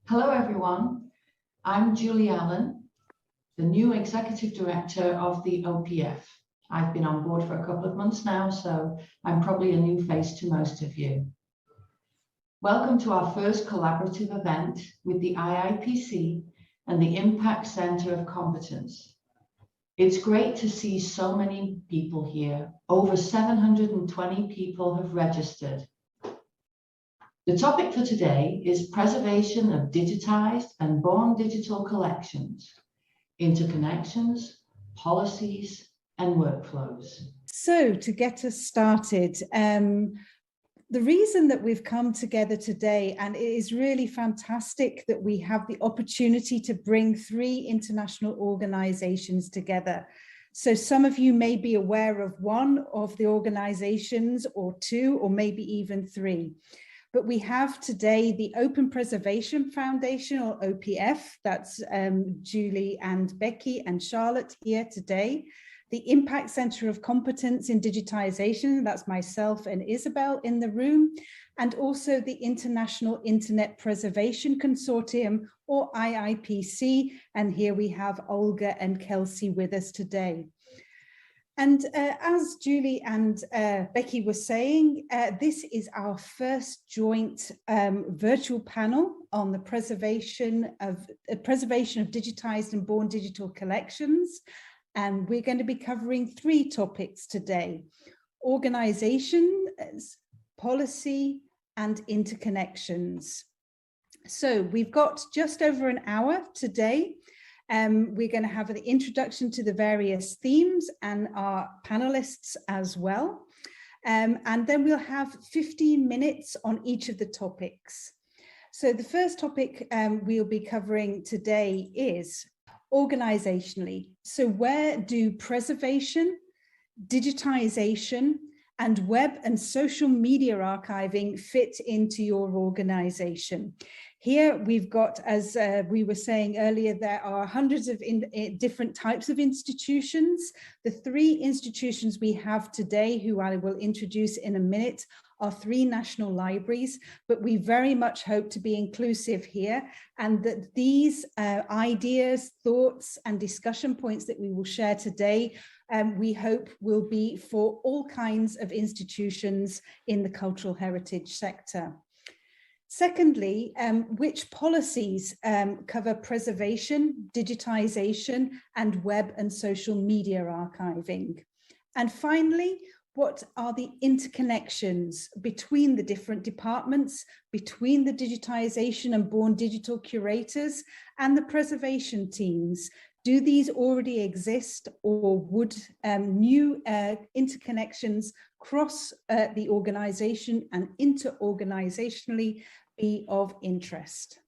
Hello, everyone. I'm Julie Allen, the new Executive Director of the OPF. I've been on board for a couple of months now, so I'm probably a new face to most of you. Welcome to our first collaborative event with the IIPC and the Impact Centre of Competence. It's great to see so many people here. Over 720 people have registered. The topic for today is preservation of digitised and born digital collections, interconnections, policies, and workflows. So to get us started, the reason that we've come together today, and it is really fantastic that we have the opportunity to bring 3 international organisations together. So some of you may be aware of one of the organisations, or 2, or maybe even 3. But we have today the Open Preservation Foundation, or OPF, that's Julie and Becky and Charlotte here today. The Impact Centre of Competence in Digitisation, that's myself and Isabel in the room, and also the International Internet Preservation Consortium, or IIPC, and here we have Olga and Kelsey with us today. And as Julie and Becky were saying, this is our first joint virtual panel on the preservation of digitised and born digital collections. And we're going to be covering 3 topics today: organisations, policy, and interconnections. So we've got just over an hour today. We're going to have an introduction to the various themes and our panelists as well. And then we'll have 15 minutes on each of the topics. So the first topic we'll be covering today is organisationally. So where do preservation, digitisation, and web and social media archiving fit into your organisation? Here we've got, as we were saying earlier, there are hundreds of different types of institutions. The 3 institutions we have today, who I will introduce in a minute, are 3 national libraries, but we very much hope to be inclusive here, and that these ideas, thoughts, and discussion points that we will share today, we hope will be for all kinds of institutions in the cultural heritage sector. Secondly, which policies cover preservation, digitisation, and web and social media archiving? And finally, what are the interconnections between the different departments, between the digitisation and born digital curators and the preservation teams? Do these already exist, or would new interconnections cross the organisation and inter-organisationally be of interest?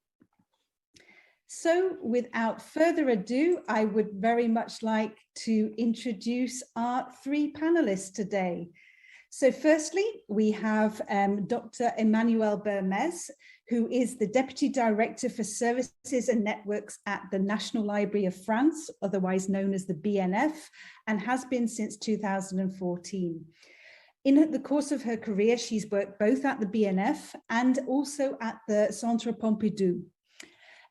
So without further ado, I would very much like to introduce our 3 panelists today. So firstly, we have Dr. Emmanuel Bermes, who is the Deputy Director for Services and Networks at the National Library of France, otherwise known as the BNF, and has been since 2014. In the course of her career, she's worked both at the BNF and also at the Centre Pompidou.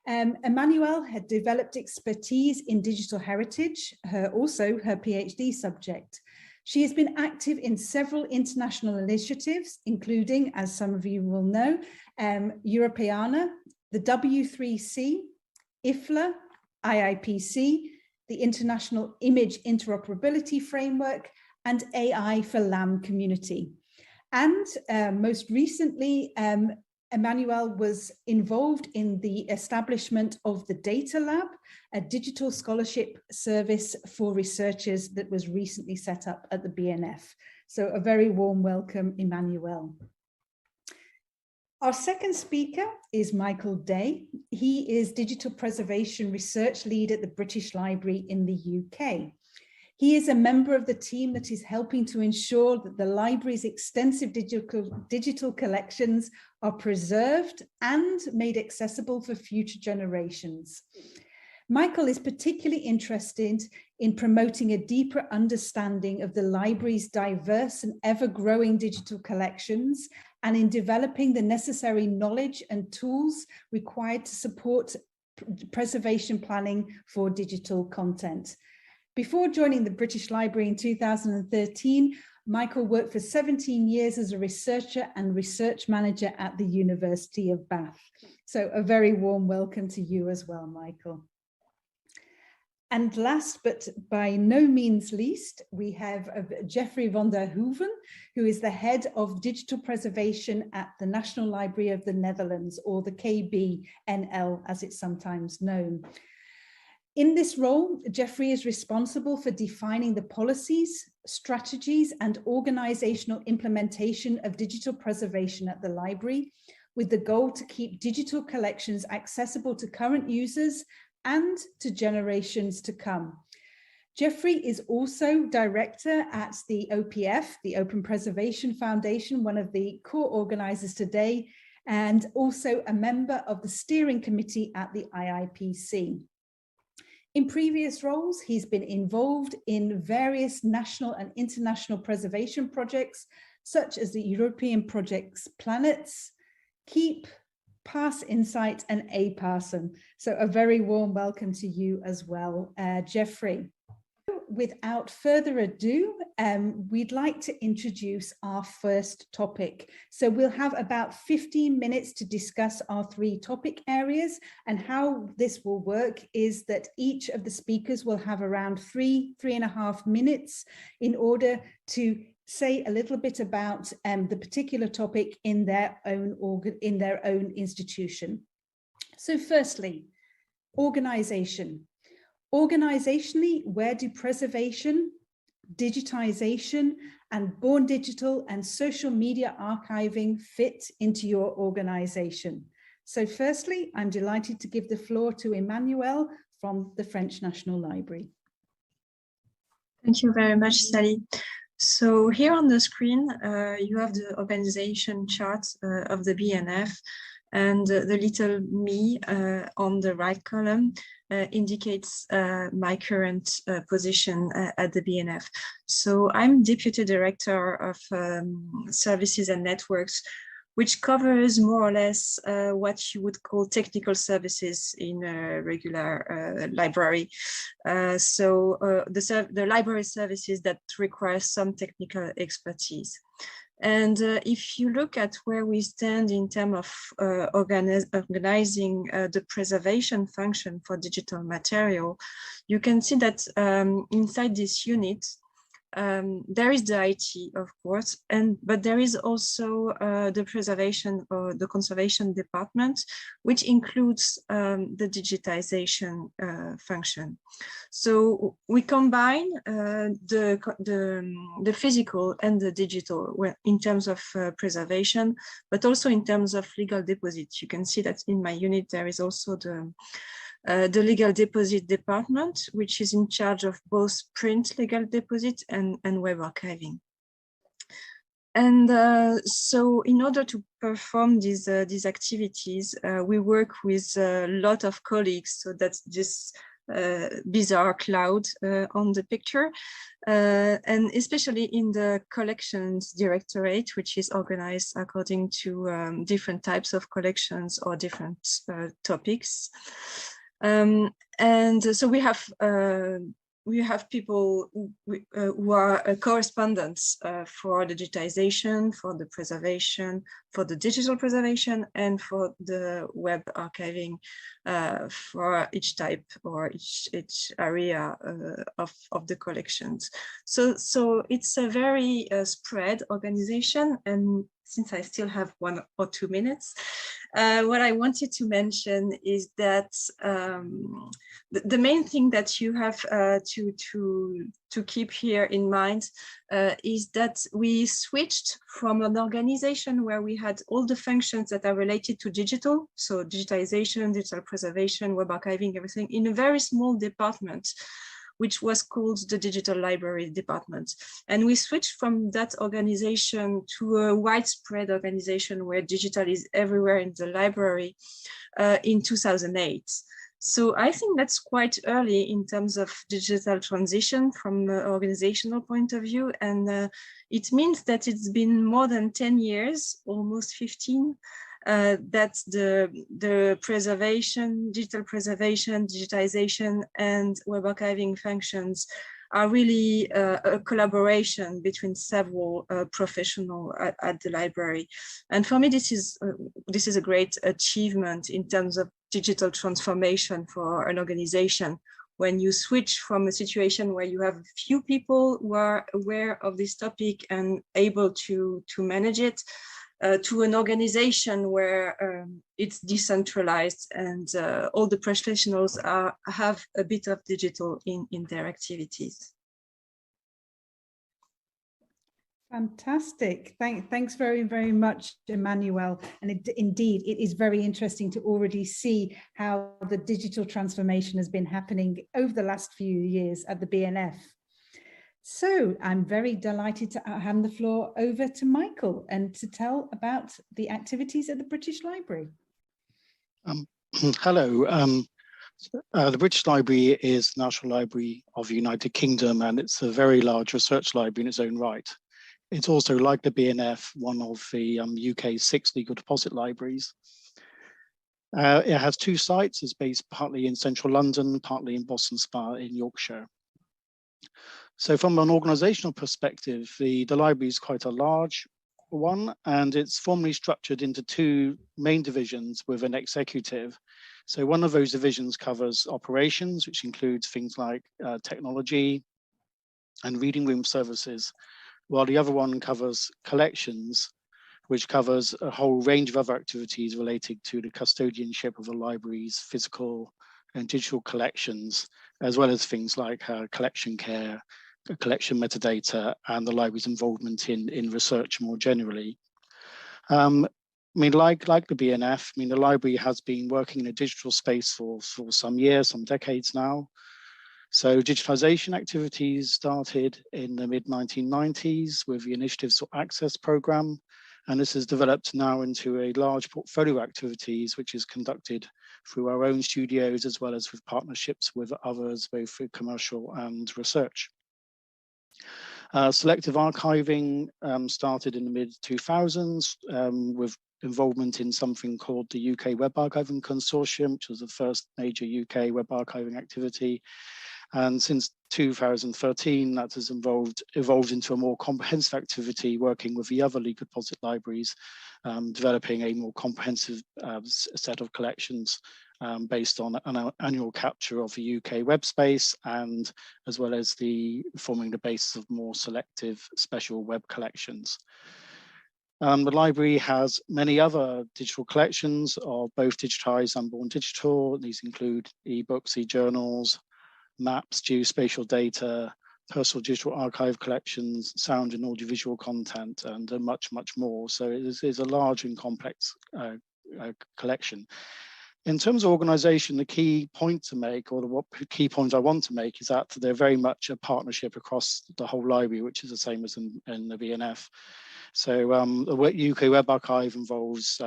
Emmanuel had developed expertise in digital heritage, also her PhD subject. She has been active in several international initiatives, including, as some of you will know, Europeana, the W3C, IFLA, IIPC, the International Image Interoperability Framework, and AI for LAM Community. And most recently, Emmanuel was involved in the establishment of the Data Lab, a digital scholarship service for researchers that was recently set up at the BNF. So a very warm welcome, Emmanuel. Our second speaker is Michael Day. He is Digital Preservation Research Lead at the British Library in the UK. He is a member of the team that is helping to ensure that the library's extensive digital collections are preserved and made accessible for future generations. Michael is particularly interested in promoting a deeper understanding of the library's diverse and ever-growing digital collections and in developing the necessary knowledge and tools required to support preservation planning for digital content. Before joining the British Library in 2013, Michael worked for 17 years as a researcher and research manager at the University of Bath. So a very warm welcome to you as well, Michael. And last but by no means least, we have Geoffrey van der Hoeven, who is the head of digital preservation at the National Library of the Netherlands, or the KBNL as it's sometimes known. In this role, Geoffrey is responsible for defining the policies, strategies, and organizational implementation of digital preservation at the library, with the goal to keep digital collections accessible to current users and to generations to come. Geoffrey is also director at the OPF, the Open Preservation Foundation, one of the core organizers today, and also a member of the steering committee at the IIPC. In previous roles, he's been involved in various national and international preservation projects, such as the European projects Planets, Keep, Pass Insight, and A-Parson. So a very warm welcome to you as well, Geoffrey. Without further ado, we'd like to introduce our first topic. So we'll have about 15 minutes to discuss our 3 topic areas, and how this will work is that each of the speakers will have around 3.5 minutes in order to say a little bit about the particular topic in their own institution. So firstly, organization. Organizationally, where do preservation, digitisation, and born digital and social media archiving fit into your organization? So firstly, I'm delighted to give the floor to Emmanuel from the French National Library. Thank you very much, Sally. So here on the screen, you have the organization chart of the BNF, and the little me on the right column indicates my current position at the BNF. So I'm Deputy Director of Services and Networks, which covers more or less what you would call technical services in a regular library. The library services that require some technical expertise. And if you look at where we stand in terms of organizing the preservation function for digital material, you can see that inside this unit, there is the IT, of course, but there is also the preservation or the conservation department, which includes the digitization function. So we combine the physical and the digital in terms of preservation, but also in terms of legal deposit. You can see that in my unit there is also the legal deposit department, which is in charge of both print legal deposit and web archiving. And so in order to perform these activities, we work with a lot of colleagues. So that's this bizarre cloud on the picture, and especially in the collections directorate, which is organized according to different types of collections or different topics. And so we have people who are correspondents for the digitization, for the preservation, for the digital preservation, and for the web archiving for each type or each area of the collections. So it's a very spread organization, and since I still have 1 or 2 minutes, what I wanted to mention is that the main thing that you have to keep here in mind is that we switched from an organization where we had all the functions that are related to digital, so digitization, digital preservation, web archiving, everything, in a very small department, which was called the Digital Library Department. And we switched from that organization to a widespread organization where digital is everywhere in the library in 2008. So I think that's quite early in terms of digital transition from an organizational point of view. And it means that it's been more than 10 years, almost 15, that the preservation, digital preservation, digitization, and web archiving functions are really a collaboration between several professionals at the library. And for me, this is a great achievement in terms of digital transformation for an organization. When you switch from a situation where you have few people who are aware of this topic and able to manage it, to an organization where it's decentralized and all the professionals have a bit of digital in their activities. Fantastic. Thanks very, very much, Emmanuel. And indeed, it is very interesting to already see how the digital transformation has been happening over the last few years at the BNF. So I'm very delighted to hand the floor over to Michael and to tell about the activities at the British Library. Hello. The British Library is the National Library of the United Kingdom, and it's a very large research library in its own right. It's also, like the BNF, one of the UK's 6 legal deposit libraries. It has 2 sites. It's based partly in central London, partly in Boston Spa in Yorkshire. So from an organisational perspective, the library is quite a large one, and it's formally structured into 2 main divisions with an executive. So one of those divisions covers operations, which includes things like technology and reading room services, while the other one covers collections, which covers a whole range of other activities related to the custodianship of the library's physical and digital collections, as well as things like collection care, collection metadata, and the library's involvement in research more generally. I mean, like the BNF, I mean, the library has been working in a digital space for some years, some decades now. So digitization activities started in the mid-1990s with the Initiatives for Access program, and this has developed now into a large portfolio of activities which is conducted through our own studios as well as with partnerships with others, both for commercial and research. Selective archiving started in the mid-2000s with involvement in something called the UK Web Archiving Consortium, which was the first major UK web archiving activity. And since 2013, that has evolved into a more comprehensive activity, working with the other legal deposit libraries, developing a more comprehensive set of collections based on an annual capture of the UK web space, and as well as forming the basis of more selective special web collections. The library has many other digital collections of both digitised and born digital. These include ebooks, e-journals, maps, geospatial data, personal digital archive collections, sound and audiovisual content, and much, much more. So it is a large and complex collection. In terms of organisation, the key point to make, or the key point I want to make, is that they're very much a partnership across the whole library, which is the same as in the BNF. So the UK Web Archive involves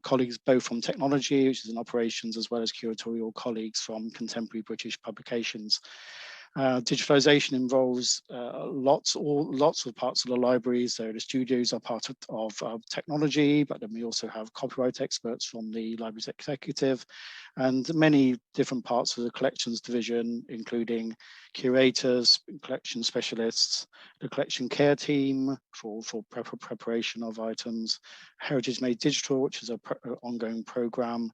colleagues both from technology, which is in operations, as well as curatorial colleagues from contemporary British publications. Digitalisation involves lots of parts of the library. So the studios are part of technology, but then we also have copyright experts from the library's executive, and many different parts of the collections division, including curators, collection specialists, the collection care team for preparation of items, Heritage Made Digital, which is an ongoing program,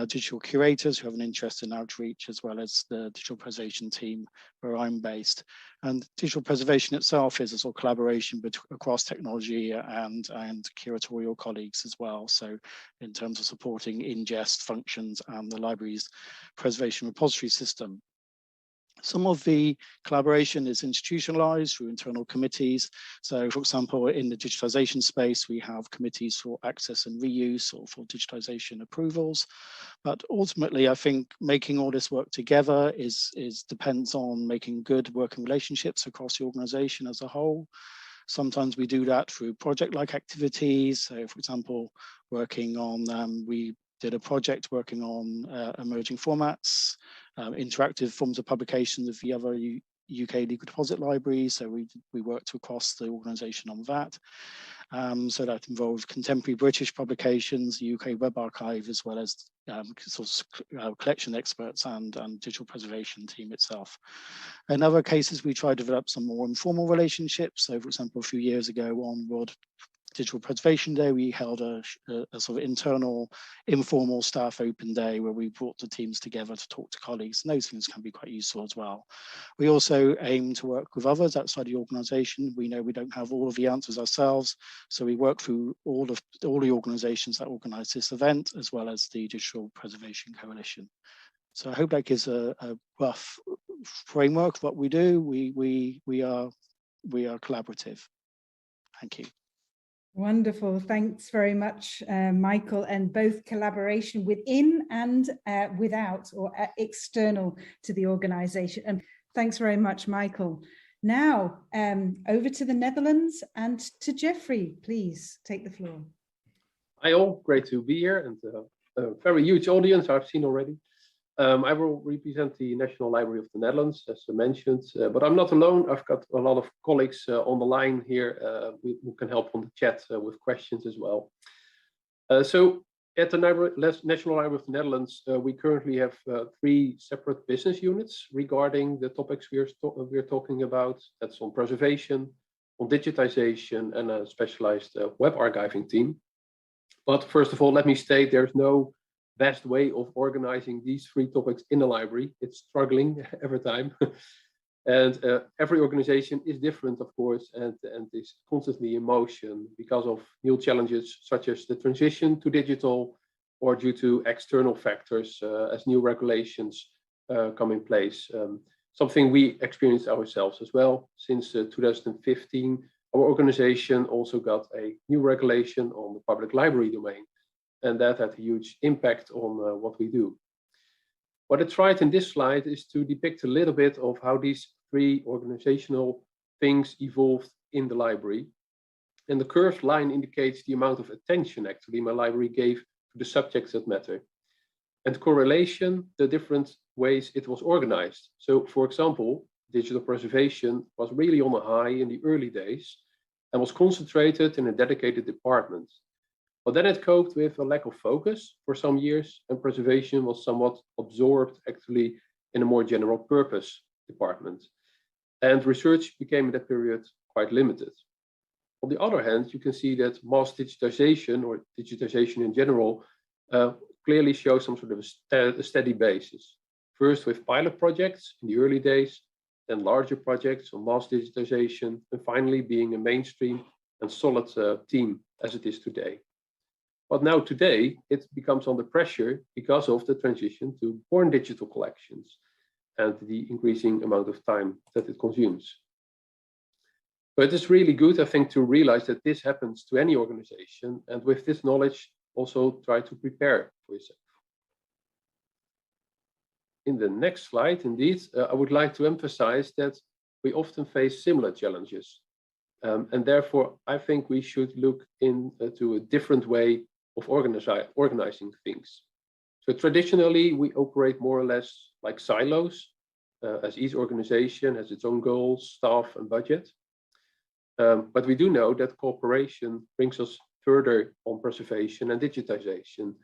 digital curators who have an interest in outreach, as well as the digital preservation team where I'm based. And digital preservation itself is a sort of collaboration across technology and curatorial colleagues as well. So in terms of supporting ingest functions and the library's preservation repository system. Some of the collaboration is institutionalized through internal committees. So for example, in the digitization space, we have committees for access and reuse or for digitization approvals. But ultimately, I think making all this work together depends on making good working relationships across the organization as a whole. Sometimes we do that through project-like activities. So for example, working on, we did a project working on emerging formats, interactive forms of publication of the other UK legal deposit libraries. So we worked across the organisation on that. So that involved contemporary British publications, the UK Web Archive, as well as collection experts and digital preservation team itself. In other cases, we tried to develop some more informal relationships. So, for example, a few years ago on World Digital Preservation Day, we held a sort of internal, informal staff open day where we brought the teams together to talk to colleagues, and those things can be quite useful as well. We also aim to work with others outside the organisation. We know we don't have all of the answers ourselves, so we work through all the organisations that organise this event, as well as the Digital Preservation Coalition. So I hope that gives a rough framework of what we do. We are collaborative. Thank you. Wonderful. Thanks very much, Michael, and both collaboration within and without or external to the organisation. And thanks very much, Michael. Now, over to the Netherlands and to Jeffrey, please take the floor. Hi all, great to be here, and a very huge audience I've seen already. I will represent the National Library of the Netherlands, as I mentioned, but I'm not alone. I've got a lot of colleagues on the line here who can help on the chat with questions as well. So at the National Library of the Netherlands, we currently have 3 separate business units regarding the topics we're talking about. That's on preservation, on digitisation, and a specialized web archiving team. But first of all, let me state there's no best way of organizing these 3 topics in a library. It's struggling every time. And every organization is different, of course, and is constantly in motion because of new challenges such as the transition to digital, or due to external factors as new regulations come in place. Something we experienced ourselves as well. Since 2015, our organization also got a new regulation on the public library domain, and that had a huge impact on what we do. What I tried in this slide is to depict a little bit of how these 3 organizational things evolved in the library. And the curved line indicates the amount of attention actually my library gave to the subjects that matter. And correlation, the different ways it was organized. So for example, digital preservation was really on a high in the early days and was concentrated in a dedicated department. But then it coped with a lack of focus for some years, and preservation was somewhat absorbed actually in a more general purpose department. And research became in that period quite limited. On the other hand, you can see that mass digitization, or digitization in general, clearly shows some sort of a steady basis. First with pilot projects in the early days, then larger projects on mass digitization, and finally being a mainstream and solid team as it is today. But now today, it becomes under pressure because of the transition to born digital collections and the increasing amount of time that it consumes. But it's really good, I think, to realize that this happens to any organization, and with this knowledge, also try to prepare for yourself. In the next slide, indeed, I would like to emphasize that we often face similar challenges. And therefore, I think we should look into a different way of organizing things. So traditionally, we operate more or less like silos, as each organization has its own goals, staff, and budget. But we do know that cooperation brings us further on preservation and digitization.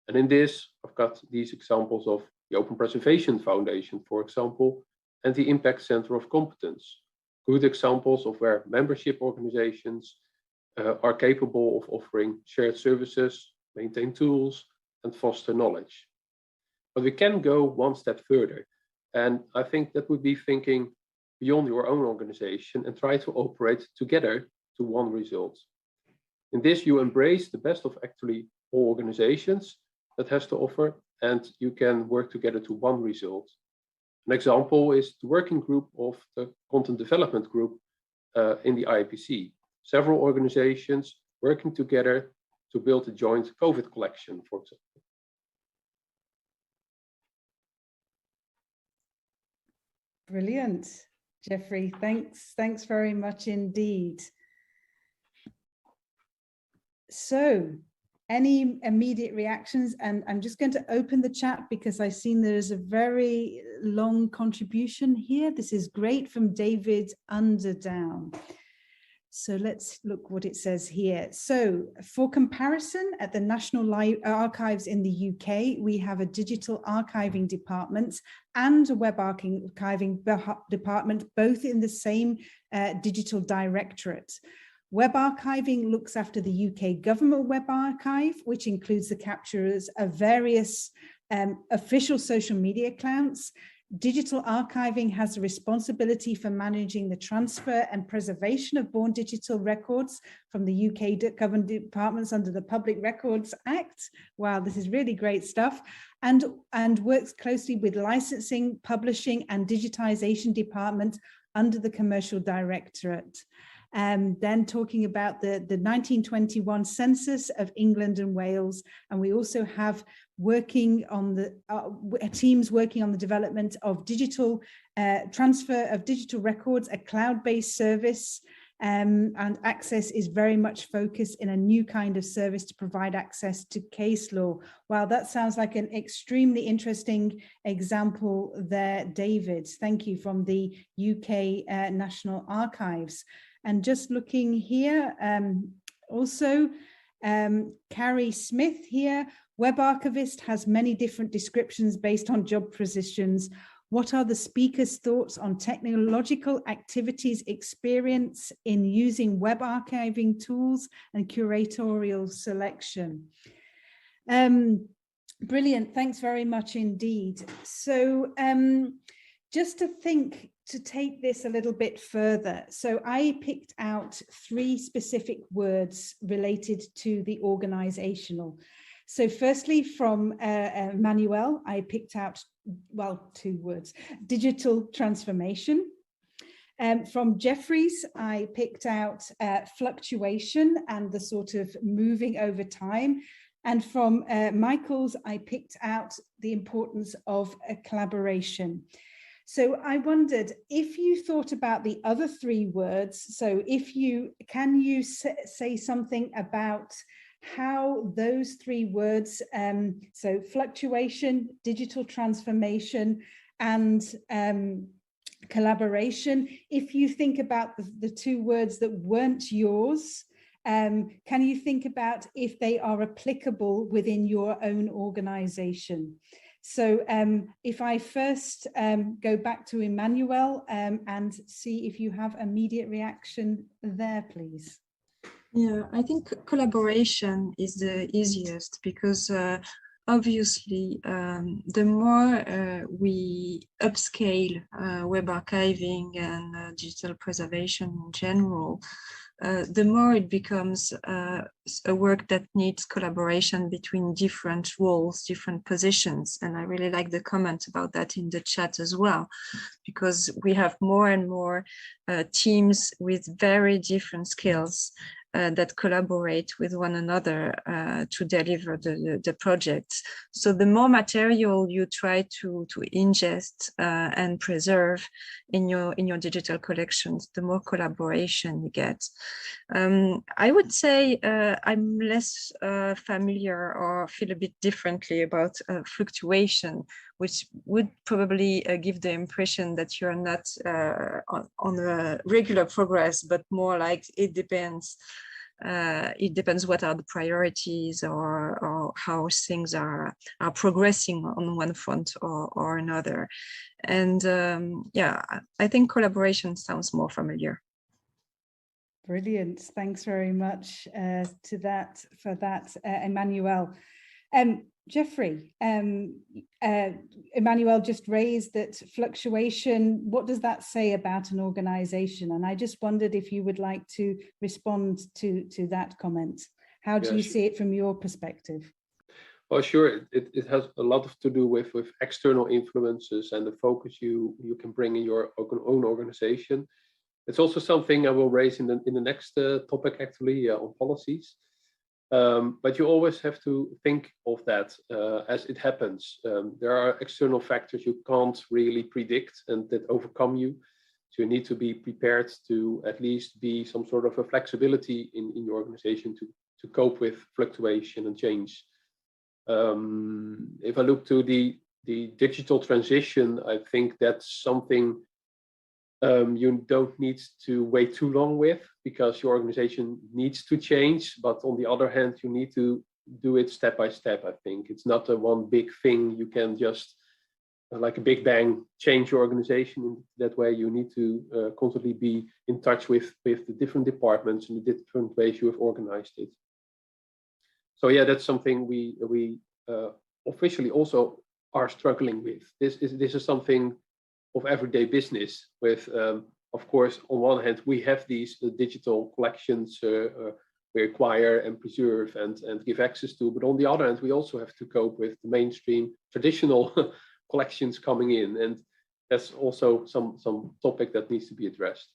And in this, I've got these examples of the Open Preservation Foundation, for example, and the Impact Centre of Competence. Good examples of where membership organizations are capable of offering shared services, maintain tools, and foster knowledge. But we can go one step further. And I think that would be thinking beyond your own organization and try to operate together to one result. In this, you embrace the best of actually all organizations that has to offer, and you can work together to one result. An example is the working group of the content development group in the IIPC. Several organizations working together to build a joint COVID collection, for example. Brilliant, Jeffrey. Thanks very much indeed. So any immediate reactions? And I'm just going to open the chat because I've seen there's a very long contribution here. This is great from David Underdown. So let's look what it says here. So for comparison, at the National Archives in the UK, we have a digital archiving department and a web archiving department, both in the same digital directorate. Web archiving looks after the UK government web archive, which includes the capturers of various official social media accounts. Digital archiving has the responsibility for managing the transfer and preservation of born digital records from the UK government departments under the Public Records Act. Wow, this is really great stuff. And works closely with licensing, publishing and digitisation department under the Commercial Directorate. Then talking about the 1921 census of England and Wales. And we also have working on the teams working on the development of digital transfer of digital records, a cloud-based service, and access is very much focused in a new kind of service to provide access to case law. Wow, that sounds like an extremely interesting example there, David. Thank you, from the UK National Archives. And just looking here, also Carrie Smith here, web archivist has many different descriptions based on job positions. What are the speaker's thoughts on technological activities experience in using web archiving tools and curatorial selection? Brilliant, thanks very much indeed. So just to take this a little bit further, so I picked out 3 specific words related to the organizational. So firstly, from Emmanuel, I picked out, well, 2 words, digital transformation. From Jeffries, I picked out fluctuation and the sort of moving over time. And from Michael's, I picked out the importance of a collaboration. So I wondered if you thought about the other 3 words. So can you say something about how those 3 words, so fluctuation, digital transformation, and collaboration, if you think about the 2 words that weren't yours, can you think about if they are applicable within your own organization? So if I first go back to Emmanuel and see if you have immediate reaction there, please. Yeah, I think collaboration is the easiest because obviously the more we upscale web archiving and digital preservation in general, the more it becomes a work that needs collaboration between different roles, different positions. And I really like the comment about that in the chat as well, because we have more and more teams with very different skills that collaborate with one another to deliver the projects. So the more material you try to ingest and preserve in your digital collections, the more collaboration you get. I would say I'm less familiar or feel a bit differently about fluctuation, which would probably give the impression that you're not on a regular progress, but more like it depends. It depends what are the priorities or how things are progressing on one front or another. And yeah, I think collaboration sounds more familiar. Brilliant. Thanks very much for that, Emmanuel. Jeffrey, Emmanuel just raised that fluctuation. What does that say about an organization? And I just wondered if you would like to respond to that comment. How do you see it from your perspective? Well, sure. It has a lot to do with external influences and the focus you can bring in your own organization. It's also something I will raise in the next topic, actually, on policies. But you always have to think of that as it happens. There are external factors you can't really predict and that overcome you. So you need to be prepared to at least be some sort of a flexibility in your organization cope with fluctuation and change. If I look to the digital transition, I think that's something you don't need to wait too long with, because your organization needs to change. But on the other hand, you need to do it step by step. I think it's not a one big thing. You can just, like a big bang, change your organization in that way. You need to constantly be in touch with the different departments and the different ways you have organized it. So yeah, that's something we officially also are struggling with. This is something of everyday business. With of course, on one hand, we have these digital collections we acquire and preserve and give access to, but on the other hand, we also have to cope with the mainstream traditional collections coming in, and that's also some topic that needs to be addressed.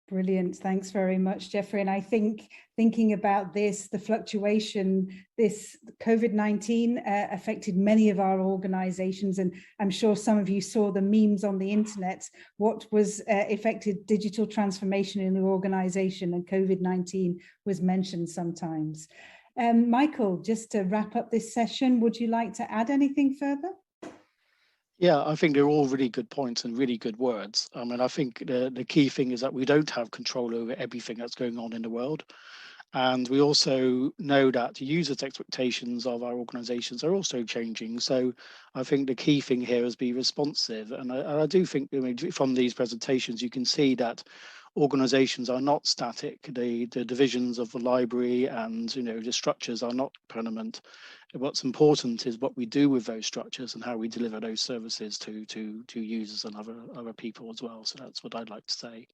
Brilliant. Thanks very much, Jeffrey. And I think thinking about this, the fluctuation, this COVID-19 affected many of our organizations. And I'm sure some of you saw the memes on the internet, what was affected digital transformation in the organization, and COVID-19 was mentioned sometimes. Michael, just to wrap up this session, would you like to add anything further? Yeah, I think they're all really good points and really good words. I mean, I think the key thing is that we don't have control over everything that's going on in the world. And we also know that users' expectations of our organizations are also changing. So I think the key thing here is be responsive. And I do think, I mean, from these presentations, you can see that organizations are not static. The divisions of the library and, you know, the structures are not permanent. What's important is what we do with those structures and how we deliver those services to users and other people as well. So that's what I'd like to say.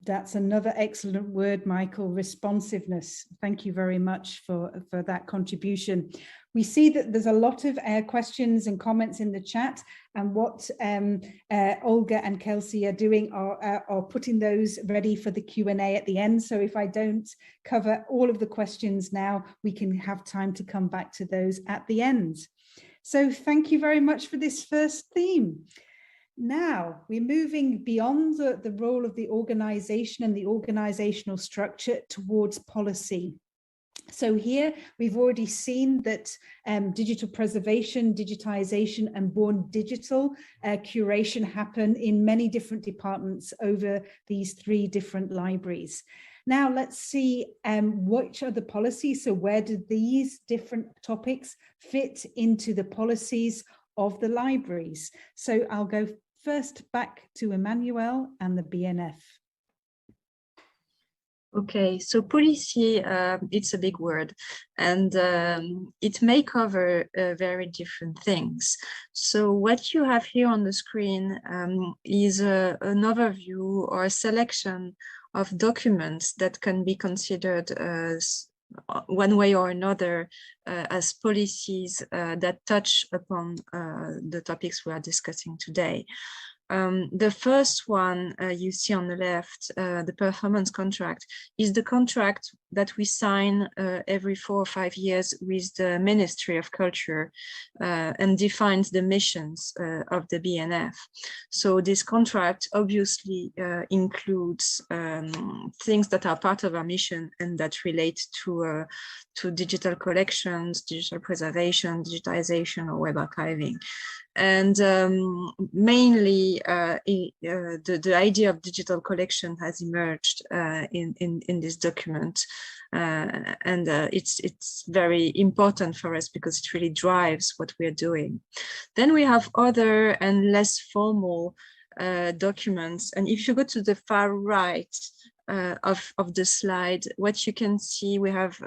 That's another excellent word, Michael, responsiveness. Thank you very much for that contribution. We see that there's a lot of questions and comments in the chat, and what Olga and Kelsey are doing are putting those ready for the Q&A at the end. So if I don't cover all of the questions now, we can have time to come back to those at the end. So thank you very much for this first theme. Now we're moving beyond the role of the organization and the organizational structure towards policy. So here we've already seen that digital preservation, digitisation and born digital curation happen in many different departments over these 3 different libraries. Now let's see which are the policies. So where do these different topics fit into the policies of the libraries? So I'll go first back to Emmanuel and the BNF. Okay, so policy, it's a big word, and it may cover very different things. So what you have here on the screen is an overview or a selection of documents that can be considered as one way or another as policies that touch upon the topics we are discussing today. The first one you see on the left, the performance contract, is the contract that we sign every 4 or 5 years with the Ministry of Culture and defines the missions of the BNF. So this contract obviously includes things that are part of our mission and that relate to digital collections, digital preservation, digitization, or web archiving. And mainly the idea of digital collection has emerged in this document, and it's very important for us because it really drives what we are doing. Then we have other and less formal documents, and if you go to the far right of the slide, what you can see, we have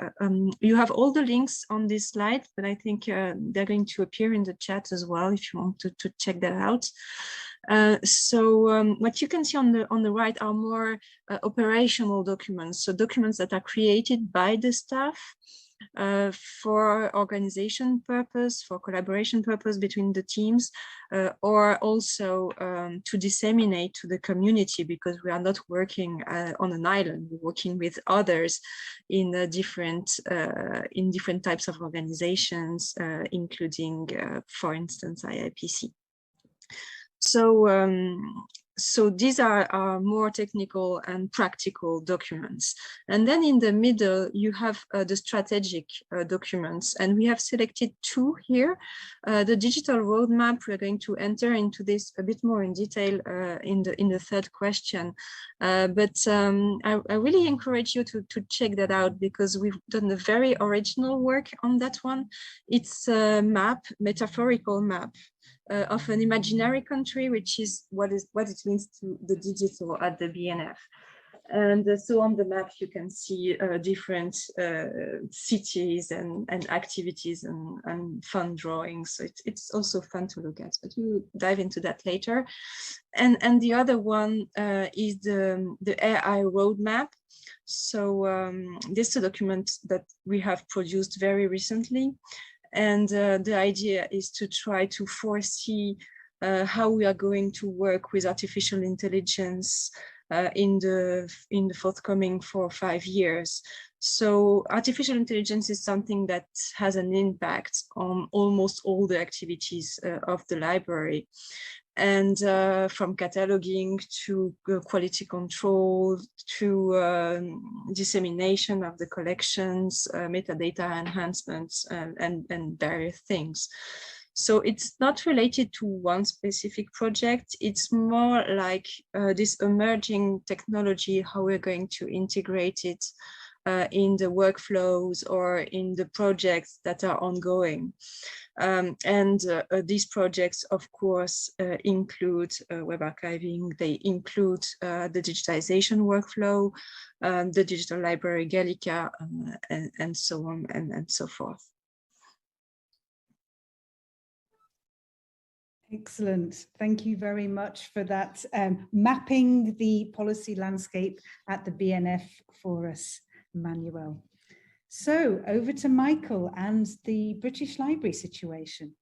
you have all the links on this slide, but I think they're going to appear in the chat as well if you want to check that out. So what you can see on the right are more operational documents, so documents that are created by the staff for organization purpose, for collaboration purpose between the teams, or also to disseminate to the community, because we are not working on an island, we're working with others in different types of organizations, including, for instance, IIPC. So so these are more technical and practical documents. And then in the middle, you have the strategic documents, and we have selected two here. The digital roadmap, we're going to enter into this a bit more in detail in the third question. But I really encourage you to check that out, because we've done a very original work on that one. It's a map, metaphorical map, of an imaginary country, which is what it means to the digital at the BNF. And so on the map, you can see different cities and activities and fun drawings. So it's also fun to look at, but we'll dive into that later. And the other one is the AI roadmap. So this is a document that we have produced very recently. And the idea is to try to foresee how we are going to work with artificial intelligence in the forthcoming 4 or 5 years. So artificial intelligence is something that has an impact on almost all the activities of the library. And from cataloging to quality control to dissemination of the collections, metadata enhancements, and various things. So it's not related to one specific project. It's more like this emerging technology, how we're going to integrate it in the workflows or in the projects that are ongoing. These projects, of course, include web archiving. They include the digitization workflow, the digital library Gallica, and so on and so forth. Excellent. Thank you very much for that, mapping the policy landscape at the BNF for us, Emmanuel. So over to Michael and the British Library situation.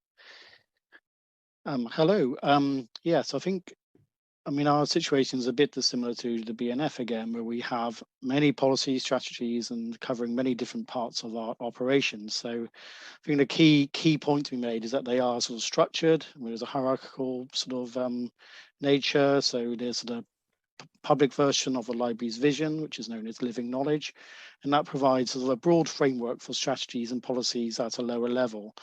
Hello. Yes, I mean, our situation is a bit similar to the BNF again, where we have many policy strategies and covering many different parts of our operations. So I think the key point to be made is that they are sort of structured. There's a hierarchical sort of nature. So there's the public version of the library's vision, which is known as Living Knowledge, and that provides sort of a broad framework for strategies and policies at a lower level.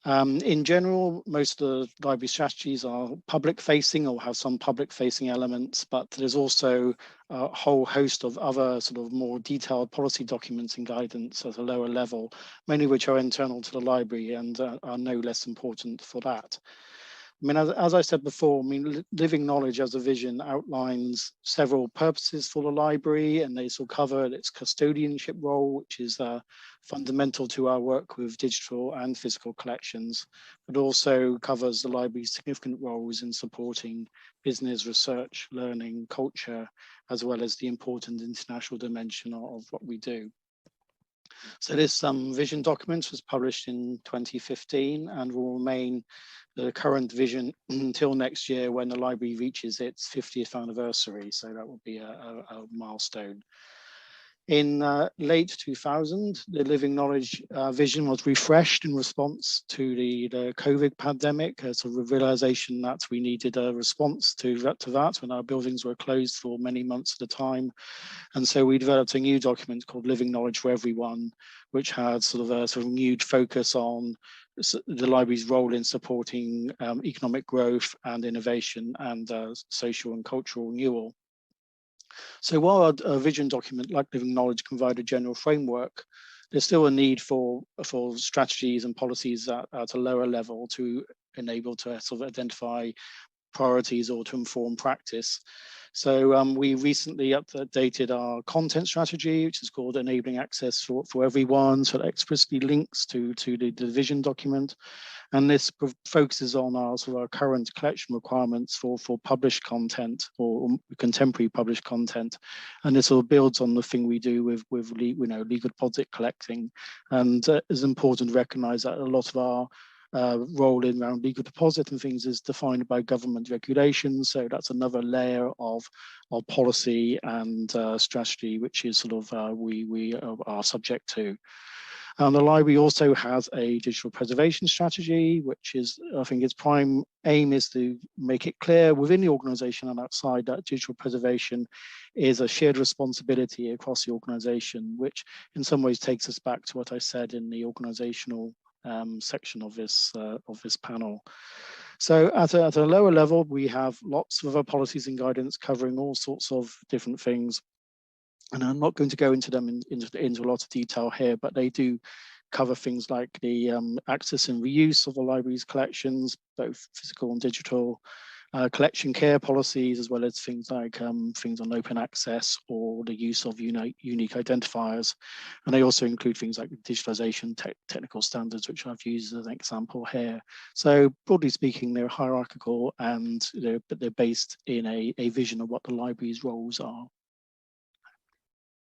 In general, most of the library strategies are public facing or have some public facing elements, but there's also a whole host of other sort of more detailed policy documents and guidance at a lower level, many of which are internal to the library and are no less important for that. I mean, as I said before, I mean, Living Knowledge as a vision outlines several purposes for the library, and they sort of cover its custodianship role, which is fundamental to our work with digital and physical collections, but also covers the library's significant roles in supporting business, research, learning, culture, as well as the important international dimension of what we do. So this vision document was published in 2015 and will remain the current vision until next year when the library reaches its 50th anniversary. So that will be a milestone. In late 2000, the Living Knowledge vision was refreshed in response to the COVID pandemic, sort of a realization that we needed a response to that when our buildings were closed for many months at a time. And so we developed a new document called Living Knowledge for Everyone, which had sort of a renewed focus on the library's role in supporting economic growth and innovation and social and cultural renewal. So while a vision document like Living Knowledge can provide a general framework, there's still a need for strategies and policies at a lower level to enable to sort of identify priorities or to inform practice. So we recently updated our content strategy, which is called Enabling Access for Everyone. So that explicitly links to the vision document. And this focuses on our current collection requirements for published content or contemporary published content. And this sort of builds on the thing we do with legal deposit collecting. And it's important to recognize that a lot of our role in around legal deposit and things is defined by government regulations. So that's another layer of policy and strategy, which is sort of we are subject to. The library also has a digital preservation strategy, which is, I think its prime aim is to make it clear within the organisation and outside that digital preservation is a shared responsibility across the organisation, which in some ways takes us back to what I said in the organisational section of this panel. So at a lower level, we have lots of other policies and guidance covering all sorts of different things. And I'm not going to go into them into a lot of detail here, but they do cover things like the access and reuse of the library's collections, both physical and digital, collection care policies, as well as things like things on open access or the use of unique identifiers. And they also include things like digitization technical standards, which I've used as an example here. So broadly speaking, they're hierarchical and but they're based in a vision of what the library's roles are.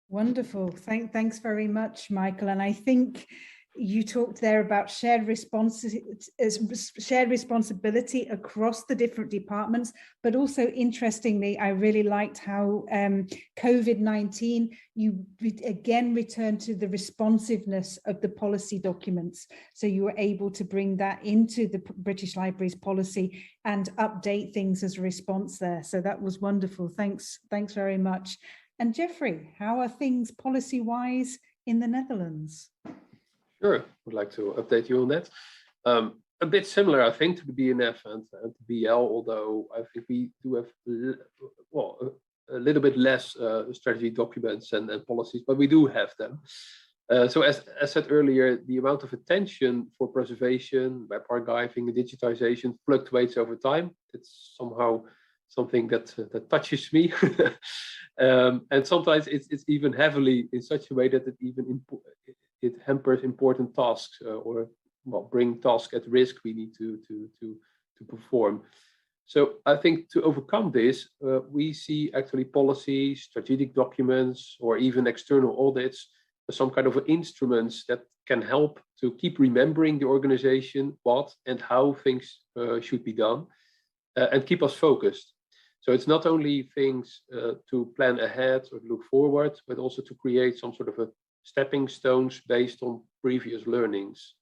Wonderful. Thanks very much, Michael. And I think you talked there about shared responsibility across the different departments, but also interestingly, I really liked how COVID-19, you again returned to the responsiveness of the policy documents. So you were able to bring that into the British Library's policy and update things as a response there. So that was wonderful. Thanks very much. And Jeffrey, how are things policy-wise in the Netherlands? Sure, would like to update you on that. A bit similar, I think, to the BNF and BL, although I think we do have, well, a little bit less strategy documents and policies, but we do have them. So as said earlier, the amount of attention for preservation, web archiving, and digitization fluctuates over time. It's somehow something that touches me. And sometimes it's even heavily in such a way that it hampers important tasks or bring tasks at risk we need to perform. So I think to overcome this, we see actually policies, strategic documents, or even external audits as some kind of instruments that can help to keep remembering the organization, what and how things should be done, and keep us focused. So it's not only things to plan ahead or look forward, but also to create some sort of a stepping stones based on previous learnings.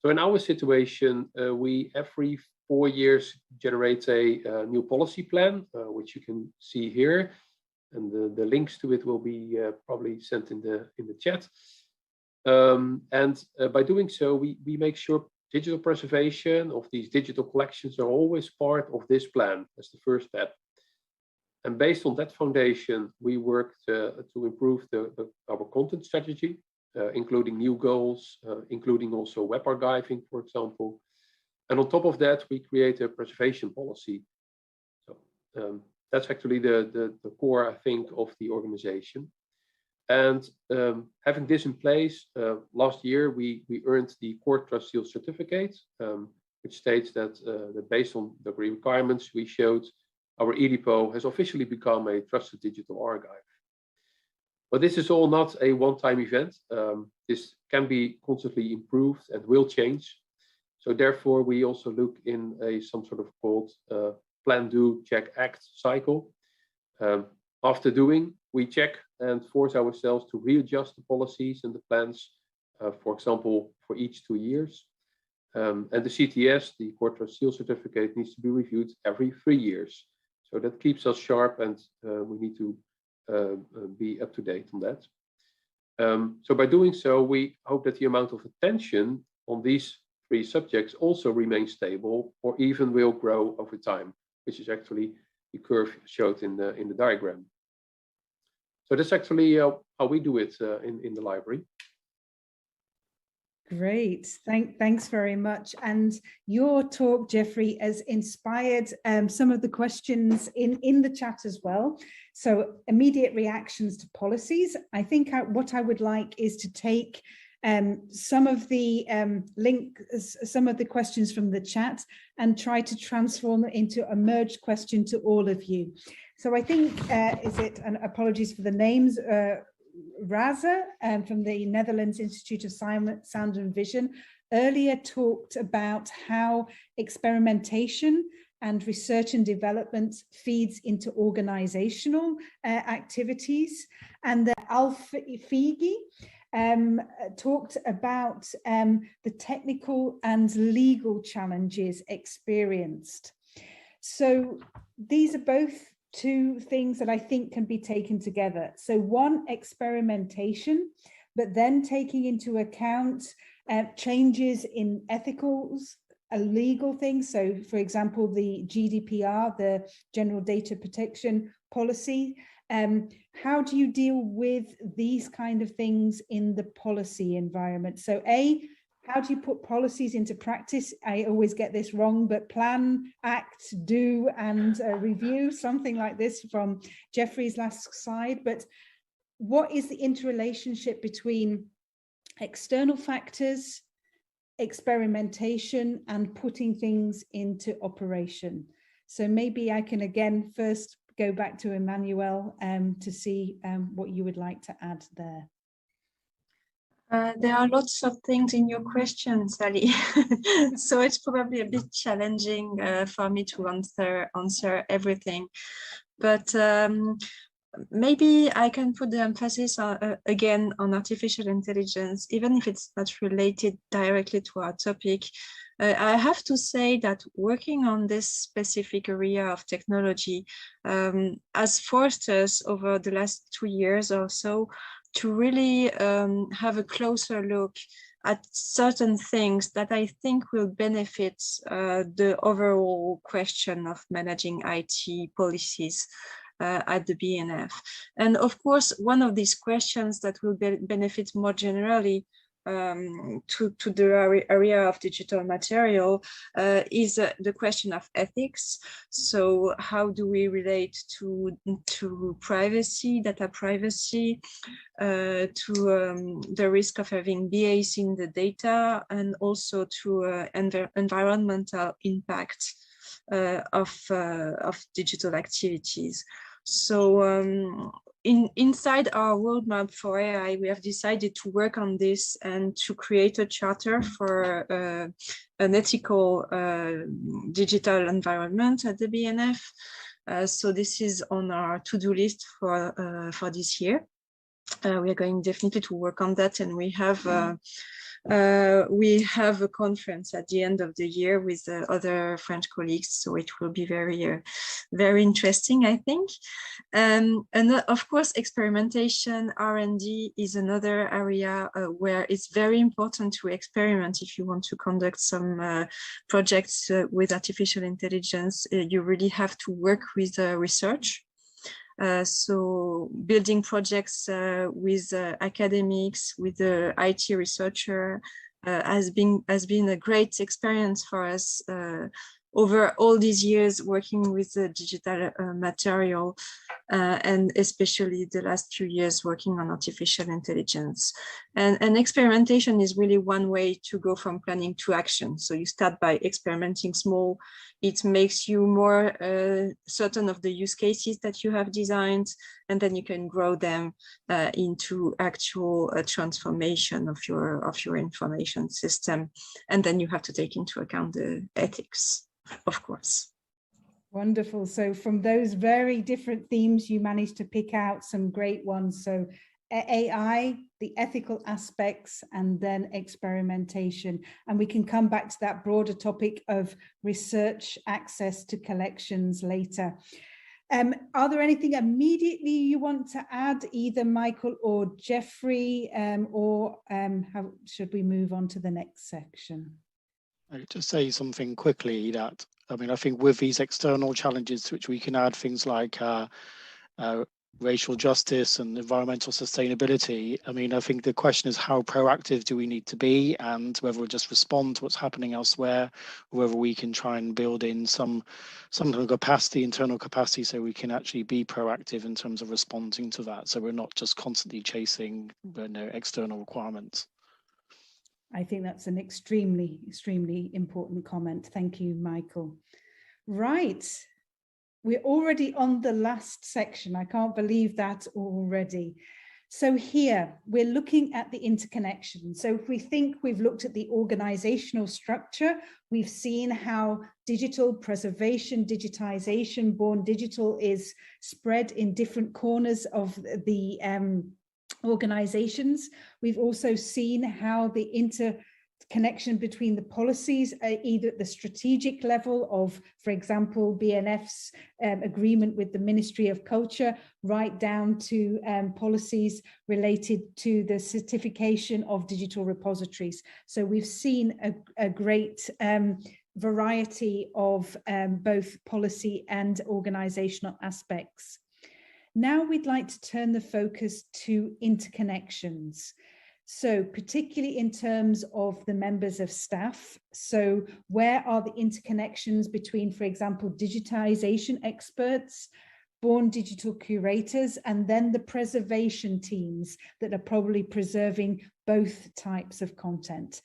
So in our situation, we every 4 years generate a new policy plan, which you can see here, and the links to it will be probably sent in the chat. And by doing so, we make sure digital preservation of these digital collections are always part of this plan as the first step. And based on that foundation, we work to improve our content strategy, including new goals, including also web archiving, for example. And on top of that, we create a preservation policy. So that's actually the core, I think, of the organization. And having this in place, last year we earned the Core Trust Seal certificate, which states that based on the requirements we showed, our EDIPO has officially become a trusted digital archive. But this is all not a one-time event. This can be constantly improved and will change. So therefore, we also look in some sort of called plan, do, check, act cycle. After doing, we check and force ourselves to readjust the policies and the plans, for example, for each 2 years. And the CTS, the Core Trust Seal certificate, needs to be reviewed every 3 years. So that keeps us sharp, and we need to be up to date on that. So by doing so, we hope that the amount of attention on these 3 subjects also remains stable or even will grow over time, which is actually the curve showed in the diagram. So that's actually how we do it in the library. Great, thanks very much. And your talk, Jeffrey, has inspired some of the questions in the chat as well. So immediate reactions to policies. I think what I would like is to take some of the some of the questions from the chat and try to transform it into a merged question to all of you. So I think, and apologies for the names, Raza from the Netherlands Institute of Sound and Vision earlier talked about how experimentation and research and development feeds into organizational activities, and the Alfigi talked about the technical and legal challenges experienced. So these are both two things that I think can be taken together. So one, experimentation, but then taking into account changes in ethicals, legal things. So for example, the GDPR, the General Data Protection Policy. How do you deal with these kind of things in the policy environment? So how do you put policies into practice? I always get this wrong, but plan, act, do, and review, something like this from Jeffrey's last slide. But what is the interrelationship between external factors, experimentation, and putting things into operation? So maybe I can again first go back to Emmanuel to see what you would like to add there. There are lots of things in your question, Sally. So it's probably a bit challenging for me to answer everything. But maybe I can put the emphasis again on artificial intelligence, even if it's not related directly to our topic. I have to say that working on this specific area of technology has forced us over the last 2 years or so to really have a closer look at certain things that I think will benefit the overall question of managing IT policies at the BNF. And of course, one of these questions that will benefit more generally to the area of digital material is the question of ethics. So how do we relate to privacy, data privacy, to the risk of having bias in the data, and also to environmental impact of digital activities. So inside our roadmap for AI, we have decided to work on this and to create a charter for an ethical digital environment at the BNF. So this is on our to-do list for this year. We are going definitely to work on that, and we have a conference at the end of the year with other French colleagues, so it will be very interesting, I think. And of course, experimentation, R&D is another area where it's very important to experiment. If you want to conduct some projects with artificial intelligence, you really have to work with research. So building projects with academics, with the IT researcher has been a great experience for us over all these years working with the digital material, and especially the last few years working on artificial intelligence. And experimentation is really one way to go from planning to action. So you start by experimenting small. It makes you more certain of the use cases that you have designed, and then you can grow them into actual transformation of your information system. And then you have to take into account the ethics, of course. Wonderful. So from those very different themes, you managed to pick out some great ones. So AI, the ethical aspects, and then experimentation. And we can come back to that broader topic of research access to collections later. Are there anything immediately you want to add, either Michael or Jeffrey, or how should we move on to the next section? I'd just say something quickly that, I mean, I think with these external challenges to which we can add things like racial justice and environmental sustainability, I mean, I think the question is how proactive do we need to be, and whether we just respond to what's happening elsewhere, or whether we can try and build in some kind of capacity, internal capacity, so we can actually be proactive in terms of responding to that. So we're not just constantly chasing external requirements. I think that's an extremely, extremely important comment. Thank you, Michael. Right. We're already on the last section. I can't believe that already. So here we're looking at the interconnection. So if we think we've looked at the organizational structure, we've seen how digital preservation, digitization, born digital is spread in different corners of the organizations. We've also seen how the interconnection between the policies, either at the strategic level of, for example, BNF's agreement with the Ministry of Culture, right down to policies related to the certification of digital repositories. So we've seen a great variety of both policy and organizational aspects. Now we'd like to turn the focus to interconnections. So particularly in terms of the members of staff. So where are the interconnections between, for example, digitisation experts, born digital curators, and then the preservation teams that are probably preserving both types of content?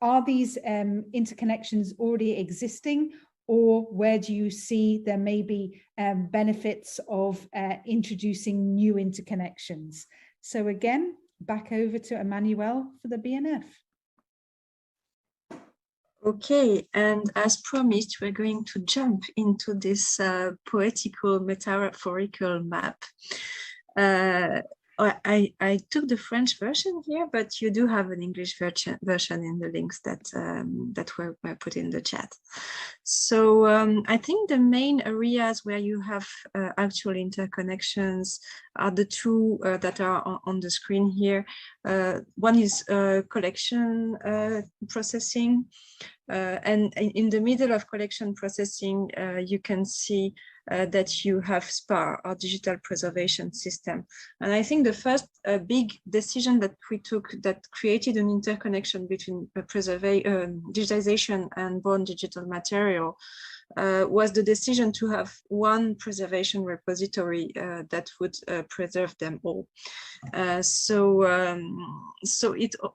Are these interconnections already existing, or where do you see there may be benefits of introducing new interconnections? So again, back over to Emmanuel for the BNF. Okay, and as promised, we're going to jump into this poetical, metaphorical map. I took the French version here, but you do have an English version in the links that that were put in the chat. So I think the main areas where you have actual interconnections are the two that are on the screen here. One is collection processing, and in the middle of collection processing, you can see that you have SPAR, or digital preservation system. And I think the first big decision that we took that created an interconnection between digitization and born digital material was the decision to have one preservation repository that would preserve them all. So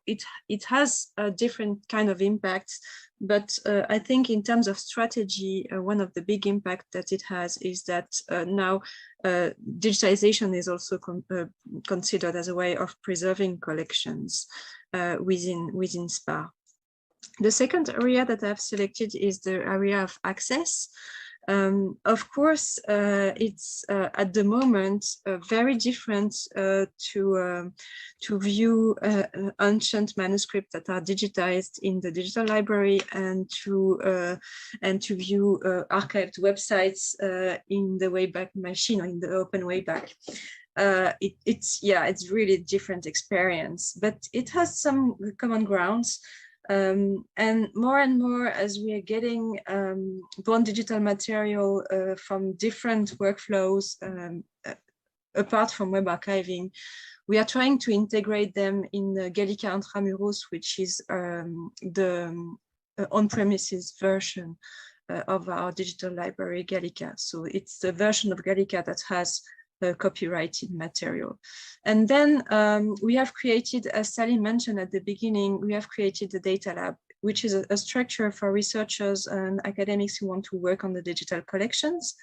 it has a different kind of impacts, but I think in terms of strategy, one of the big impact that it has is that now digitization is also considered as a way of preserving collections within SPAR. The second area that I've selected is the area of access. Of course, it's at the moment very different to view ancient manuscripts that are digitized in the digital library and to view archived websites in the Wayback Machine or in the Open Wayback. It's really a different experience, but it has some common grounds. And more as we are getting born digital material from different workflows apart from web archiving, we are trying to integrate them in the Gallica Intramuros, which is the on-premises version of our digital library Gallica. So it's the version of Gallica that has copyrighted material. And then we have created, as Sally mentioned at the beginning, we have created the data lab, which is a structure for researchers and academics who want to work on the digital collections,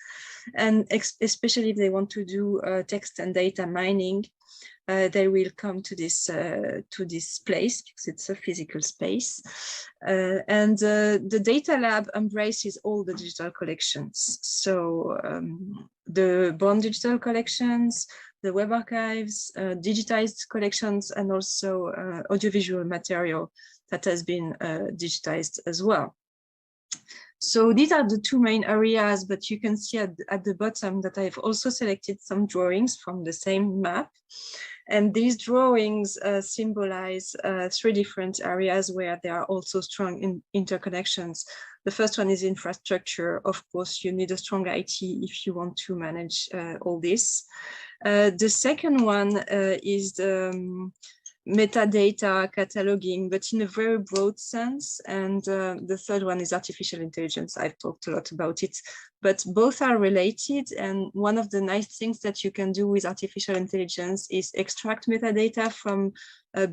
and especially if they want to do text and data mining. They will come to this place because it's a physical space. And the data lab embraces all the digital collections. So the born digital collections, the web archives, digitized collections, and also audiovisual material that has been digitized as well. So these are the two main areas, but you can see at the bottom that I've also selected some drawings from the same map. And these drawings symbolize three different areas where there are also strong interconnections. The first one is infrastructure. Of course, you need a strong IT if you want to manage all this. The second one is the metadata cataloging, but in a very broad sense. And the third one is artificial intelligence. I've talked a lot about it, but both are related. And one of the nice things that you can do with artificial intelligence is extract metadata from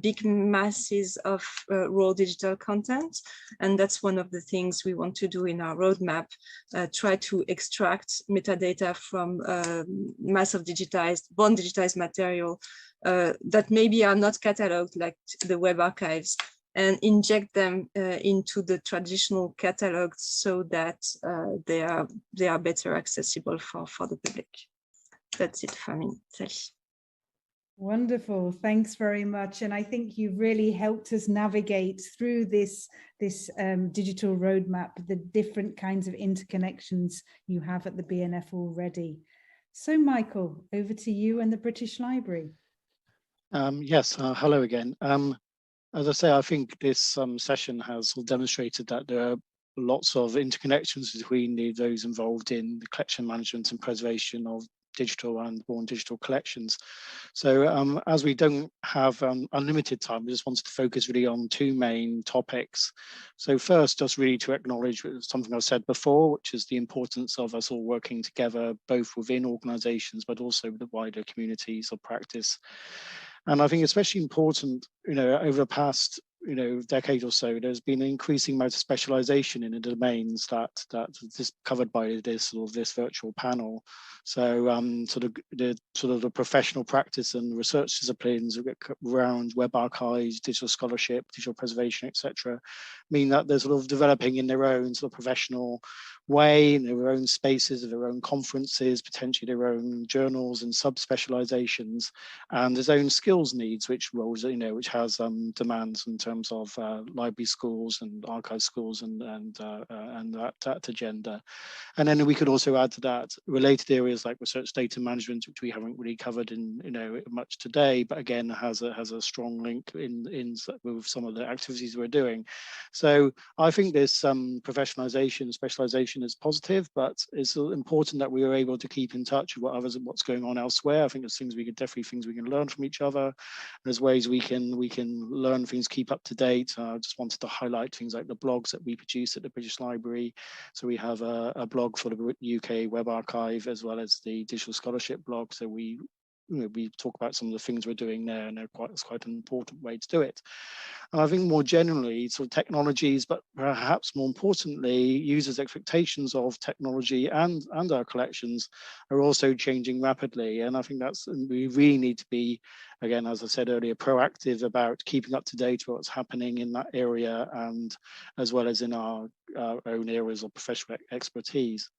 big masses of raw digital content. And that's one of the things we want to do in our roadmap, try to extract metadata from mass of born digitized material that maybe are not cataloged like the web archives, and inject them into the traditional catalogs so that they are better accessible for the public. That's it for me. Sally. Wonderful. Thanks very much. And I think you've really helped us navigate through this digital roadmap, the different kinds of interconnections you have at the BNF already. So Michael, over to you and the British Library. Yes, hello again. As I say, I think this session has demonstrated that there are lots of interconnections between those involved in the collection management and preservation of digital and born digital collections. So as we don't have unlimited time, we just wanted to focus really on two main topics. So first, just really to acknowledge something I've said before, which is the importance of us all working together, both within organizations, but also with the wider communities of practice. And I think especially important, over the past, decade or so, there's been an increasing amount of specialization in the domains that is covered by this virtual panel. So the professional practice and research disciplines around web archives, digital scholarship, digital preservation, etc., mean that they're developing in their own professional way, in their own spaces, their own conferences, potentially their own journals and subspecializations, and their own skills needs, which has demands in terms of library schools and archive schools and that agenda. And then we could also add to that related areas like research data management, which we haven't really covered in much today, but again has a strong link in with some of the activities we're doing. So I think this professionalization, specialization is positive, but it's important that we are able to keep in touch with what's going on elsewhere. I think there's things we can learn from each other. There's ways we can learn things, keep up to date. I just wanted to highlight things like the blogs that we produce at the British Library. So we have a blog for the UK Web Archive as well as the Digital Scholarship blog. So we talk about some of the things we're doing there, and it's quite an important way to do it. And I think more generally, technologies, but perhaps more importantly, users' expectations of technology and our collections are also changing rapidly. And I think we really need to be, again, as I said earlier, proactive about keeping up to date with what's happening in that area, and as well as in our own areas of professional expertise.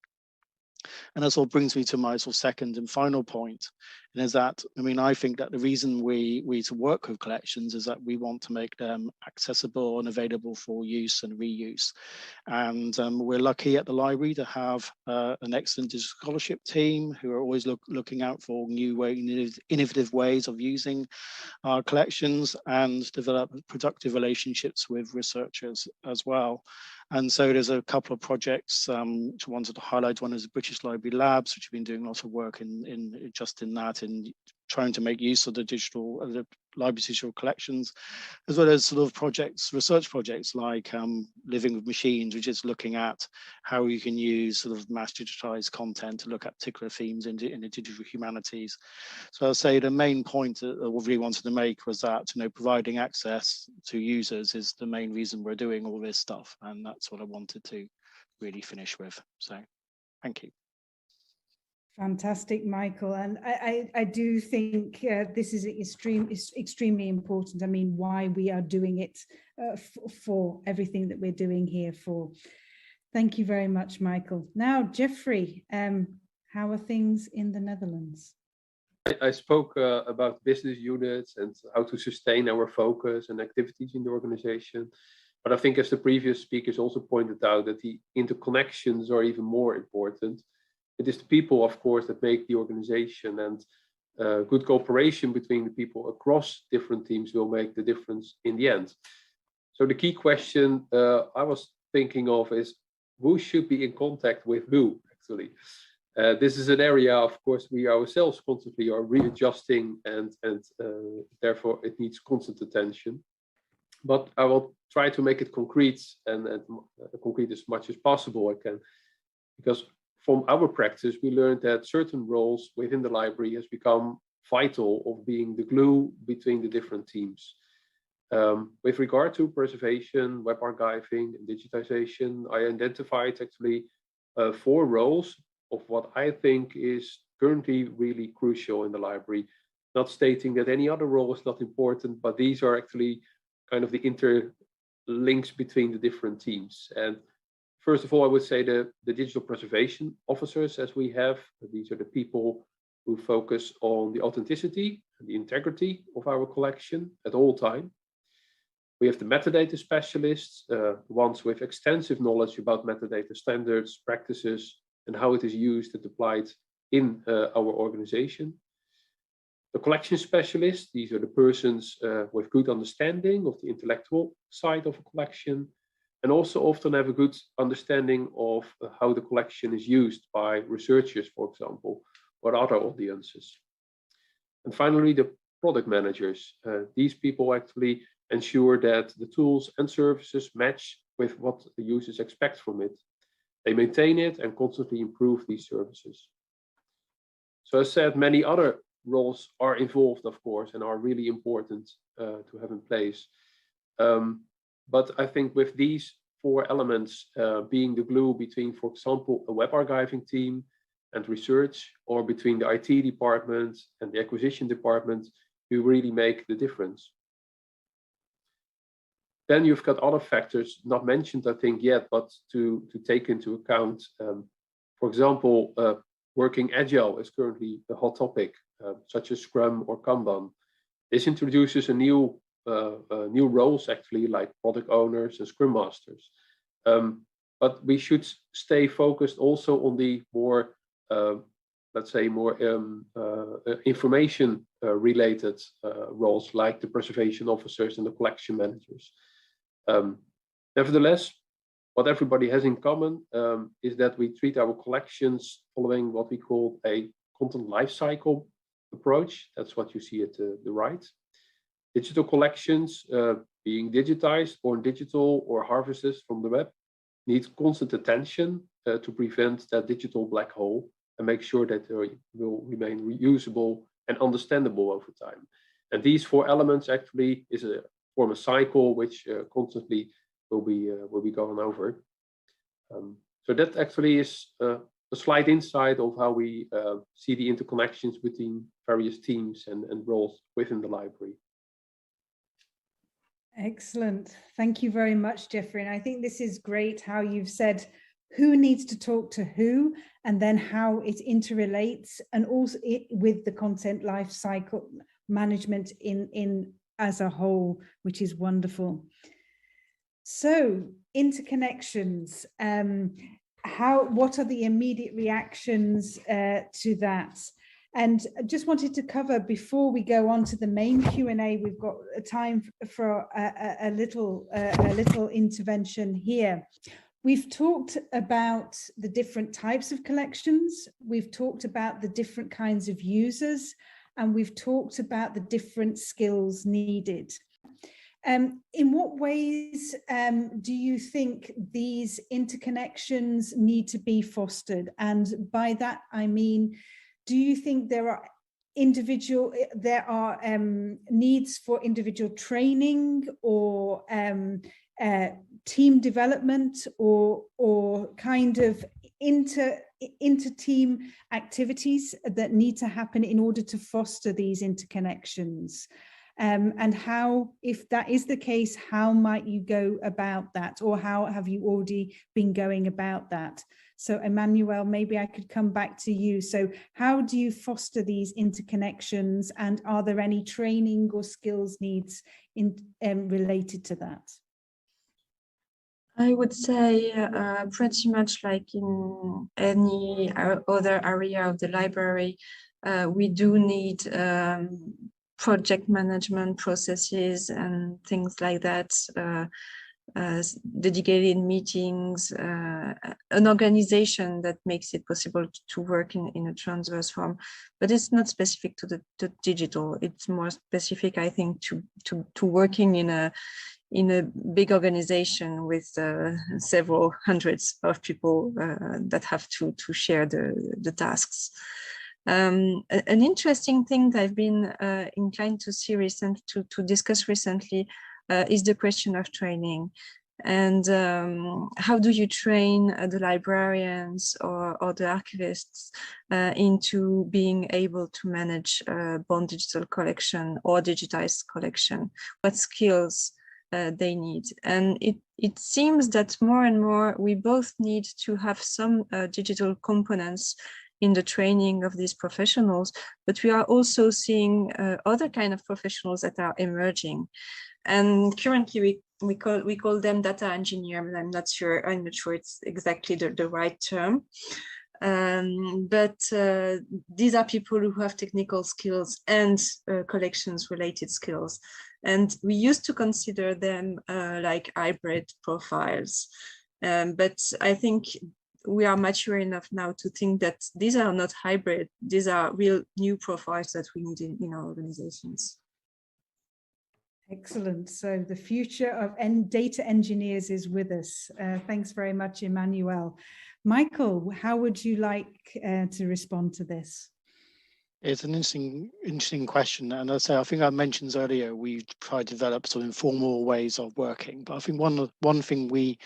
And that brings me to my second and final point, and is that, I think that the reason we work with collections is that we want to make them accessible and available for use and reuse. And we're lucky at the library to have an excellent digital scholarship team who are always looking out for innovative ways of using our collections and develop productive relationships with researchers as well. And so there's a couple of projects which I wanted to highlight. One is the British Library Labs, which have been doing a lot of work in trying to make use of the library digital collections, as well as research projects like Living with Machines, which is looking at how you can use mass digitized content to look at particular themes in the digital humanities. So I'll say the main point that I really wanted to make was that providing access to users is the main reason we're doing all this stuff, and that's what I wanted to really finish with. So thank you. Fantastic, Michael. And I do think this is extremely important. Why we are doing it for everything that we're doing here for. Thank you very much, Michael. Now, Jeffrey, how are things in the Netherlands? I spoke about business units and how to sustain our focus and activities in the organization. But I think, as the previous speakers also pointed out, that the interconnections are even more important. It is the people, of course, that make the organization, and good cooperation between the people across different teams will make the difference in the end. So the key question I was thinking of is, who should be in contact with who, actually? This is an area, of course, we ourselves constantly are readjusting, and therefore it needs constant attention. But I will try to make it concrete, and concrete as much as possible I can, because from our practice, we learned that certain roles within the library has become vital of being the glue between the different teams. With regard to preservation, web archiving, and digitization, I identified actually 4 roles of what I think is currently really crucial in the library. Not stating that any other role is not important, but these are actually kind of the interlinks between the different teams. And first of all, I would say the digital preservation officers, as we have, these are the people who focus on the authenticity the integrity of our collection at all times. We have the metadata specialists, ones with extensive knowledge about metadata standards, practices, and how it is used and applied in our organization. The collection specialists, these are the persons with good understanding of the intellectual side of a collection, and also often have a good understanding of how the collection is used by researchers, for example, or other audiences. And finally, the product managers. These people actually ensure that the tools and services match with what the users expect from it. They maintain it and constantly improve these services. So as said, many other roles are involved, of course, and are really important to have in place. But I think with these four elements being the glue between, for example, a web archiving team and research, or between the IT department and the acquisition department, you really make the difference. Then you've got other factors not mentioned, I think, yet, but to take into account. For example, working agile is currently a hot topic, such as Scrum or Kanban. This introduces a new roles, actually, like product owners and Scrum Masters. But we should stay focused also on the more, let's say, more information related roles, like the preservation officers and the collection managers. Nevertheless, what everybody has in common is that we treat our collections following what we call a content lifecycle approach. That's what you see at the right. Digital collections, being digitized, born digital, or harvested from the web, need constant attention to prevent that digital black hole and make sure that they will remain reusable and understandable over time. And these four elements actually form a cycle which constantly will be gone over. So that actually is a slight insight of how we see the interconnections between various teams and roles within the library. Excellent. Thank you very much, Jeffrey. And I think this is great how you've said who needs to talk to who, and then how it interrelates, and also with the content life cycle management in as a whole, which is wonderful. So interconnections, what are the immediate reactions to that? And I just wanted to cover, before we go on to the main Q&A, we've got time for a little intervention here. We've talked about the different types of collections. We've talked about the different kinds of users, and we've talked about the different skills needed. In what ways do you think these interconnections need to be fostered? And by that, I mean, do you think there are needs for individual training or team development or kind of inter-team activities that need to happen in order to foster these interconnections? And how, if that is the case, how might you go about that, or how have you already been going about that? So Emmanuel, maybe I could come back to you. So how do you foster these interconnections, and are there any training or skills needs related to that? I would say pretty much like in any other area of the library, we do need project management processes and things like that, dedicated meetings, an organization that makes it possible to work in a transverse form. But it's not specific to the digital. It's more specific, I think, to working in a big organization with several hundreds of people that have to share the tasks. An interesting thing that I've been inclined to see to discuss recently is the question of training, and how do you train the librarians or the archivists into being able to manage born digital collection or digitized collection? What skills they need? And it seems that more and more we both need to have some digital components in the training of these professionals, but we are also seeing other kind of professionals that are emerging. And currently we call them data engineer, but I'm not sure it's exactly the right term. But these are people who have technical skills and collections related skills. And we used to consider them like hybrid profiles. But I think we are mature enough now to think that these are not hybrid, these are real new profiles that we need in our organizations. Excellent. So the future of data engineers is with us. Thanks very much, Emmanuel. Michael, how would you like to respond to this? It's an interesting question. And I think I mentioned earlier, we try to develop some informal ways of working. But I think one thing we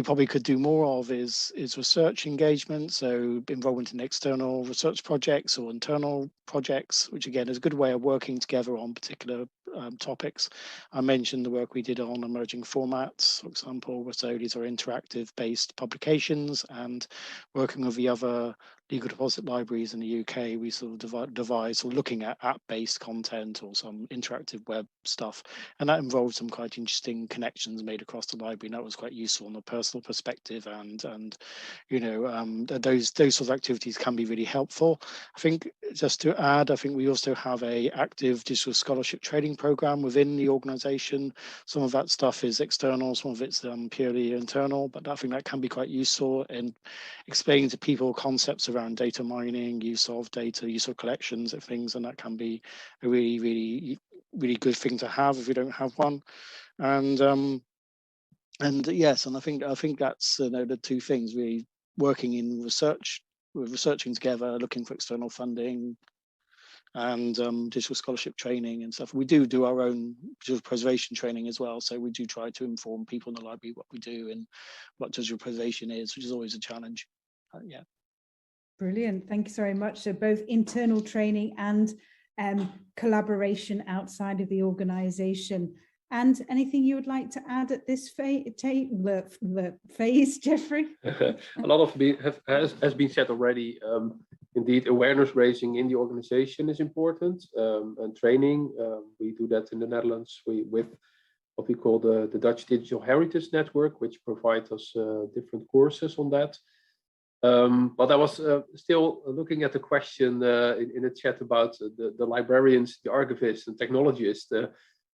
probably could do more of is research engagement, so involvement in external research projects or internal projects, which again is a good way of working together on particular topics. I mentioned the work we did on emerging formats, for example, so these are interactive based publications, and working with the other legal deposit libraries in the UK, we sort of devised or looking at app-based content or some interactive web stuff, and that involved some quite interesting connections made across the library, and that was quite useful on a personal perspective, and you know, those sorts of activities can be really helpful. I think just to add, I think we also have a active digital scholarship training program within the organization. Some of that stuff is external, some of it's purely internal, but I think that can be quite useful in explaining to people concepts around data mining, use of data, use of collections of things, and that can be a really good thing to have if you don't have one. And yes, and I think that's the two things really: working in research, researching together, looking for external funding, and digital scholarship training and stuff. We do our own digital preservation training as well, so we do try to inform people in the library what we do and what digital preservation is, which is always a challenge. Yeah. Brilliant, thank you very much. So both internal training and collaboration outside of the organization. And anything you would like to add at this phase, Jeffrey? A lot has been said already. Indeed, awareness raising in the organization is important, and training. We do that in the Netherlands with what we call the Dutch Digital Heritage Network, which provides us different courses on that. But I was still looking at the question in the chat about the librarians, the archivists and technologists.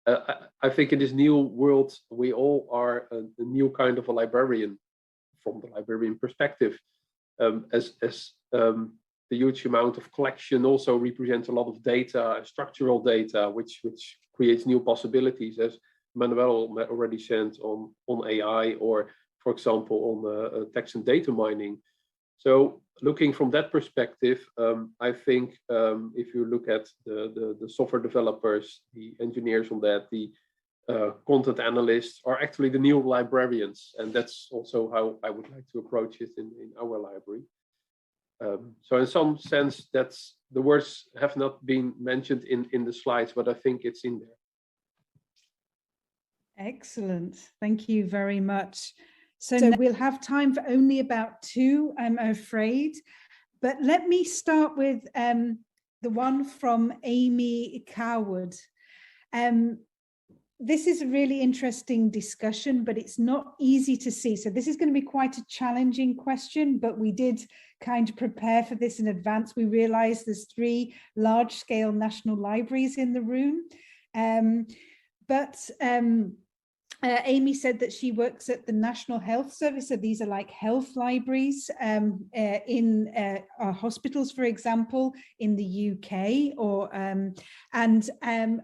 I think in this new world, we all are a new kind of a librarian from the librarian perspective, as the huge amount of collection also represents a lot of data, structural data, which creates new possibilities, as Emmanuel already said, on AI, or for example on text and data mining. So looking from that perspective, I think if you look at the software developers, the engineers on that, the content analysts are actually the new librarians, and that's also how I would like to approach it in our library. So in some sense, that's the words have not been mentioned in the slides, but I think it's in there. Excellent, thank you very much. So we'll have time for only about two, I'm afraid. But let me start with the one from Amy Coward. This is a really interesting discussion, but it's not easy to see. So this is going to be quite a challenging question, but we did kind of prepare for this in advance. We realized there's 3 large-scale national libraries in the room. Amy said that she works at the National Health Service, so these are like health libraries in hospitals, for example, in the UK.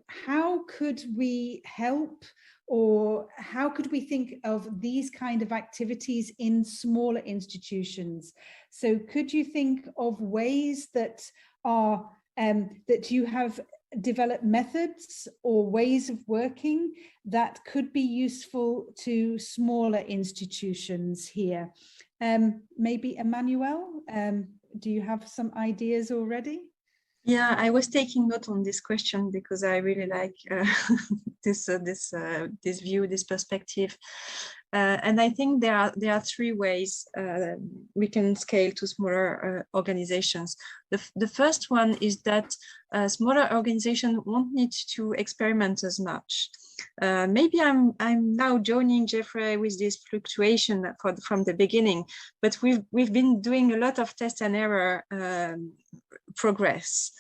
How could we help, or how could we think of these kind of activities in smaller institutions? So could you think of ways that are that you have develop methods or ways of working that could be useful to smaller institutions here? Maybe Emmanuel, do you have some ideas already? Yeah, I was taking note on this question because I really like this view, this perspective. And I think there are three ways we can scale to smaller organizations. The first one is that smaller organizations won't need to experiment as much. Maybe I'm now joining Jeffrey with this fluctuation from the beginning, but we've been doing a lot of test and error progress.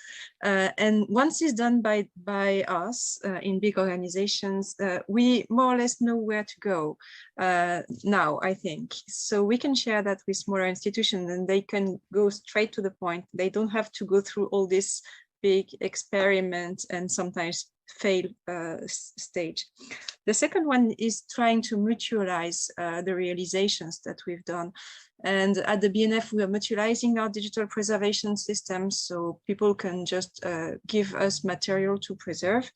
And once it's done by us in big organizations, we more or less know where to go now, I think. So we can share that with smaller institutions and they can go straight to the point. They don't have to go through all this big experiment and sometimes fail stage. The second one is trying to mutualize the realizations that we've done. And at the BNF, we are mutualizing our digital preservation systems so people can just give us material to preserve.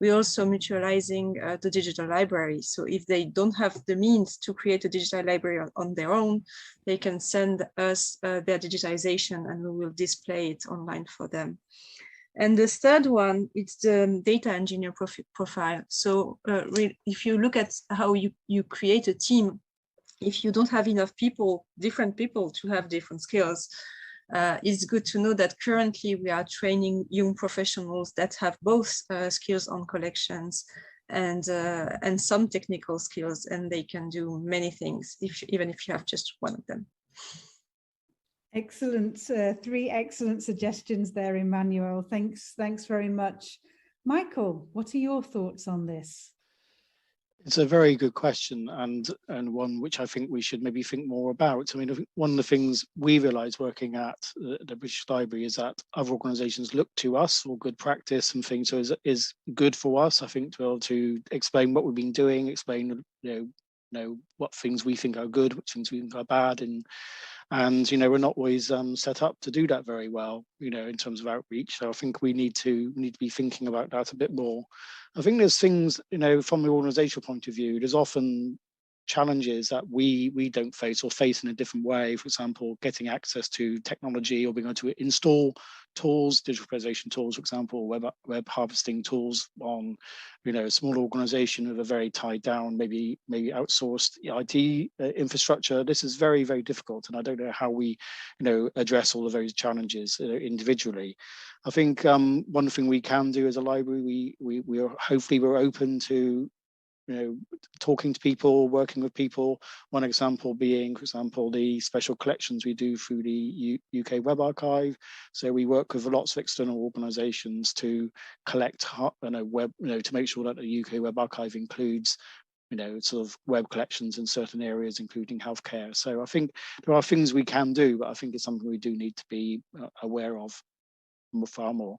We're also mutualizing the digital library. So if they don't have the means to create a digital library on their own, they can send us their digitization and we will display it online for them. And the third one, it's the data engineer profile. So if you look at how you create a team, if you don't have enough people, different people to have different skills, it's good to know that currently we are training young professionals that have both skills on collections and some technical skills, and they can do many things, even if you have just one of them. Excellent. Three excellent suggestions there, Emmanuel. Thanks very much. Michael, what are your thoughts on this? It's a very good question and one which I think we should maybe think more about. I mean, I think one of the things we realised working at the British Library is that other organisations look to us for good practice and things. So is good for us, I think, to be able to explain what we've been doing, explain what things we think are good, which things we think are bad, and we're not always set up to do that very well, in terms of outreach. So I think we need to be thinking about that a bit more. I think there's things, from the organizational point of view, there's often challenges that we don't face or face in a different way. For example, getting access to technology or being able to install tools, digital preservation tools, for example, web harvesting tools on, a small organization with a very tied down, maybe outsourced IT infrastructure. This is very, very difficult. And I don't know how we, address all of those challenges individually. I think one thing we can do as a library, we're open to, talking to people, working with people. One example being, for example, the special collections we do through the UK Web Archive. So we work with lots of external organisations to collect, web, to make sure that the UK Web Archive includes, sort of web collections in certain areas, including healthcare. So I think there are things we can do, but I think it's something we do need to be aware of far more.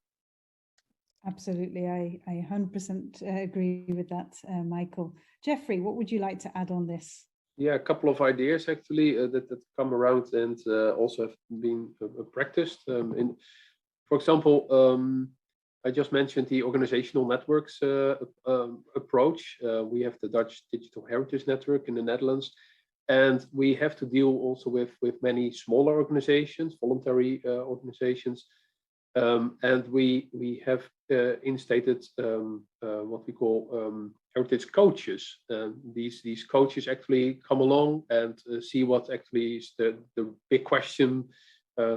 Absolutely, I 100% agree with that, Michael. Jeffrey, what would you like to add on this? Yeah, a couple of ideas actually that come around and also have been practiced. For example, I just mentioned the organizational networks approach. We have the Dutch Digital Heritage Network in the Netherlands, and we have to deal also with many smaller organizations, voluntary organizations. And we have instated what we call heritage coaches. These coaches actually come along and see what actually is the big question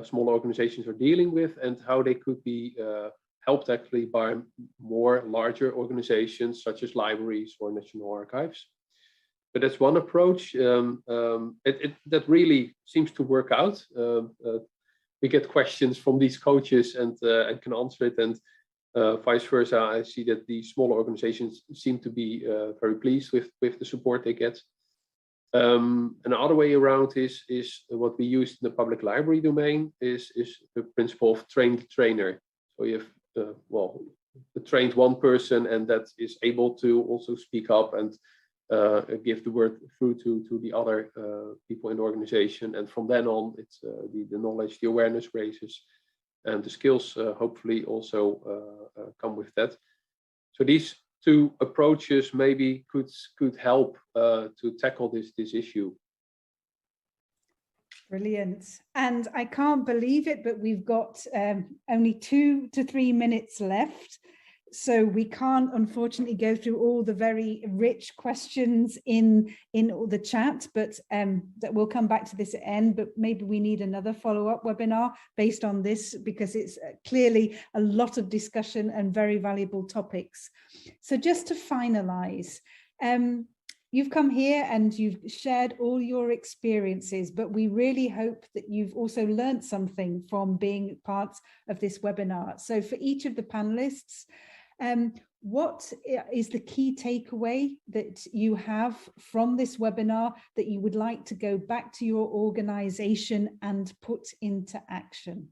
small organizations are dealing with and how they could be helped actually by more larger organizations such as libraries or national archives. But that's one approach that really seems to work out. We get questions from these coaches and can answer it, and vice versa. I see that the smaller organizations seem to be very pleased with the support they get. Another way around is what we use in the public library domain is the principle of train the trainer. So you have trained one person, and that is able to also speak up and give the word through to the other people in the organization, and from then on it's the knowledge, the awareness raises, and the skills hopefully also come with that. So these two approaches maybe could help to tackle this issue. Brilliant. And I can't believe it, but we've got only 2 to 3 minutes left. So we can't unfortunately go through all the very rich questions in the chat, but that we'll come back to this at the end, but maybe we need another follow-up webinar based on this, because it's clearly a lot of discussion and very valuable topics. So just to finalize, you've come here and you've shared all your experiences, but we really hope that you've also learned something from being part of this webinar. So for each of the panelists, what is the key takeaway that you have from this webinar that you would like to go back to your organization and put into action?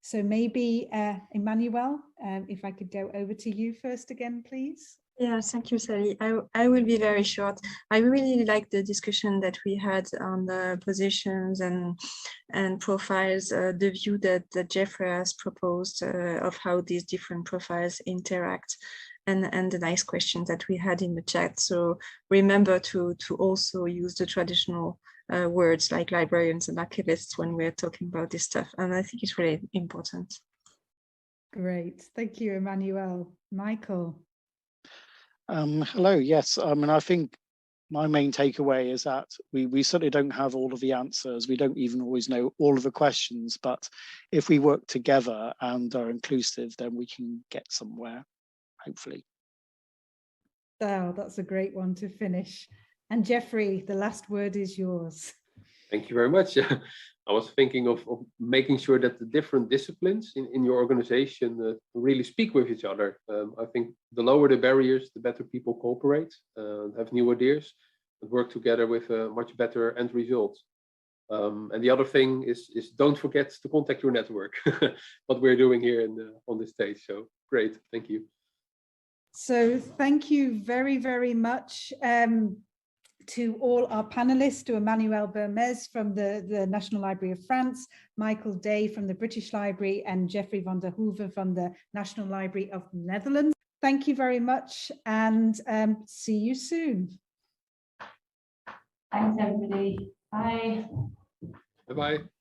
So maybe Emmanuel, if I could go over to you first again, please. Yeah, thank you, Sally. I will be very short. I really like the discussion that we had on the positions and profiles, the view that Jeffrey has proposed of how these different profiles interact, and the nice questions that we had in the chat. So remember to also use the traditional words like librarians and archivists when we're talking about this stuff. And I think it's really important. Great. Thank you, Emmanuel. Michael. Hello, yes, and I think my main takeaway is that we certainly don't have all of the answers. We don't even always know all of the questions, but if we work together and are inclusive, then we can get somewhere, hopefully. Oh, that's a great one to finish. And Jeffrey, the last word is yours. Thank you very much. I was thinking of making sure that the different disciplines in your organization really speak with each other. I think the lower the barriers, the better people cooperate, have new ideas, and work together with a much better end result. And the other thing is don't forget to contact your network, what we're doing here on this stage. So great, thank you. So thank you very, very much. To all our panelists, to Emmanuel Bermes from the National Library of France, Michael Day from the British Library, and Jeffrey van der Hoeven from the National Library of the Netherlands. Thank you very much, and see you soon. Thanks, everybody. Bye. Bye-bye.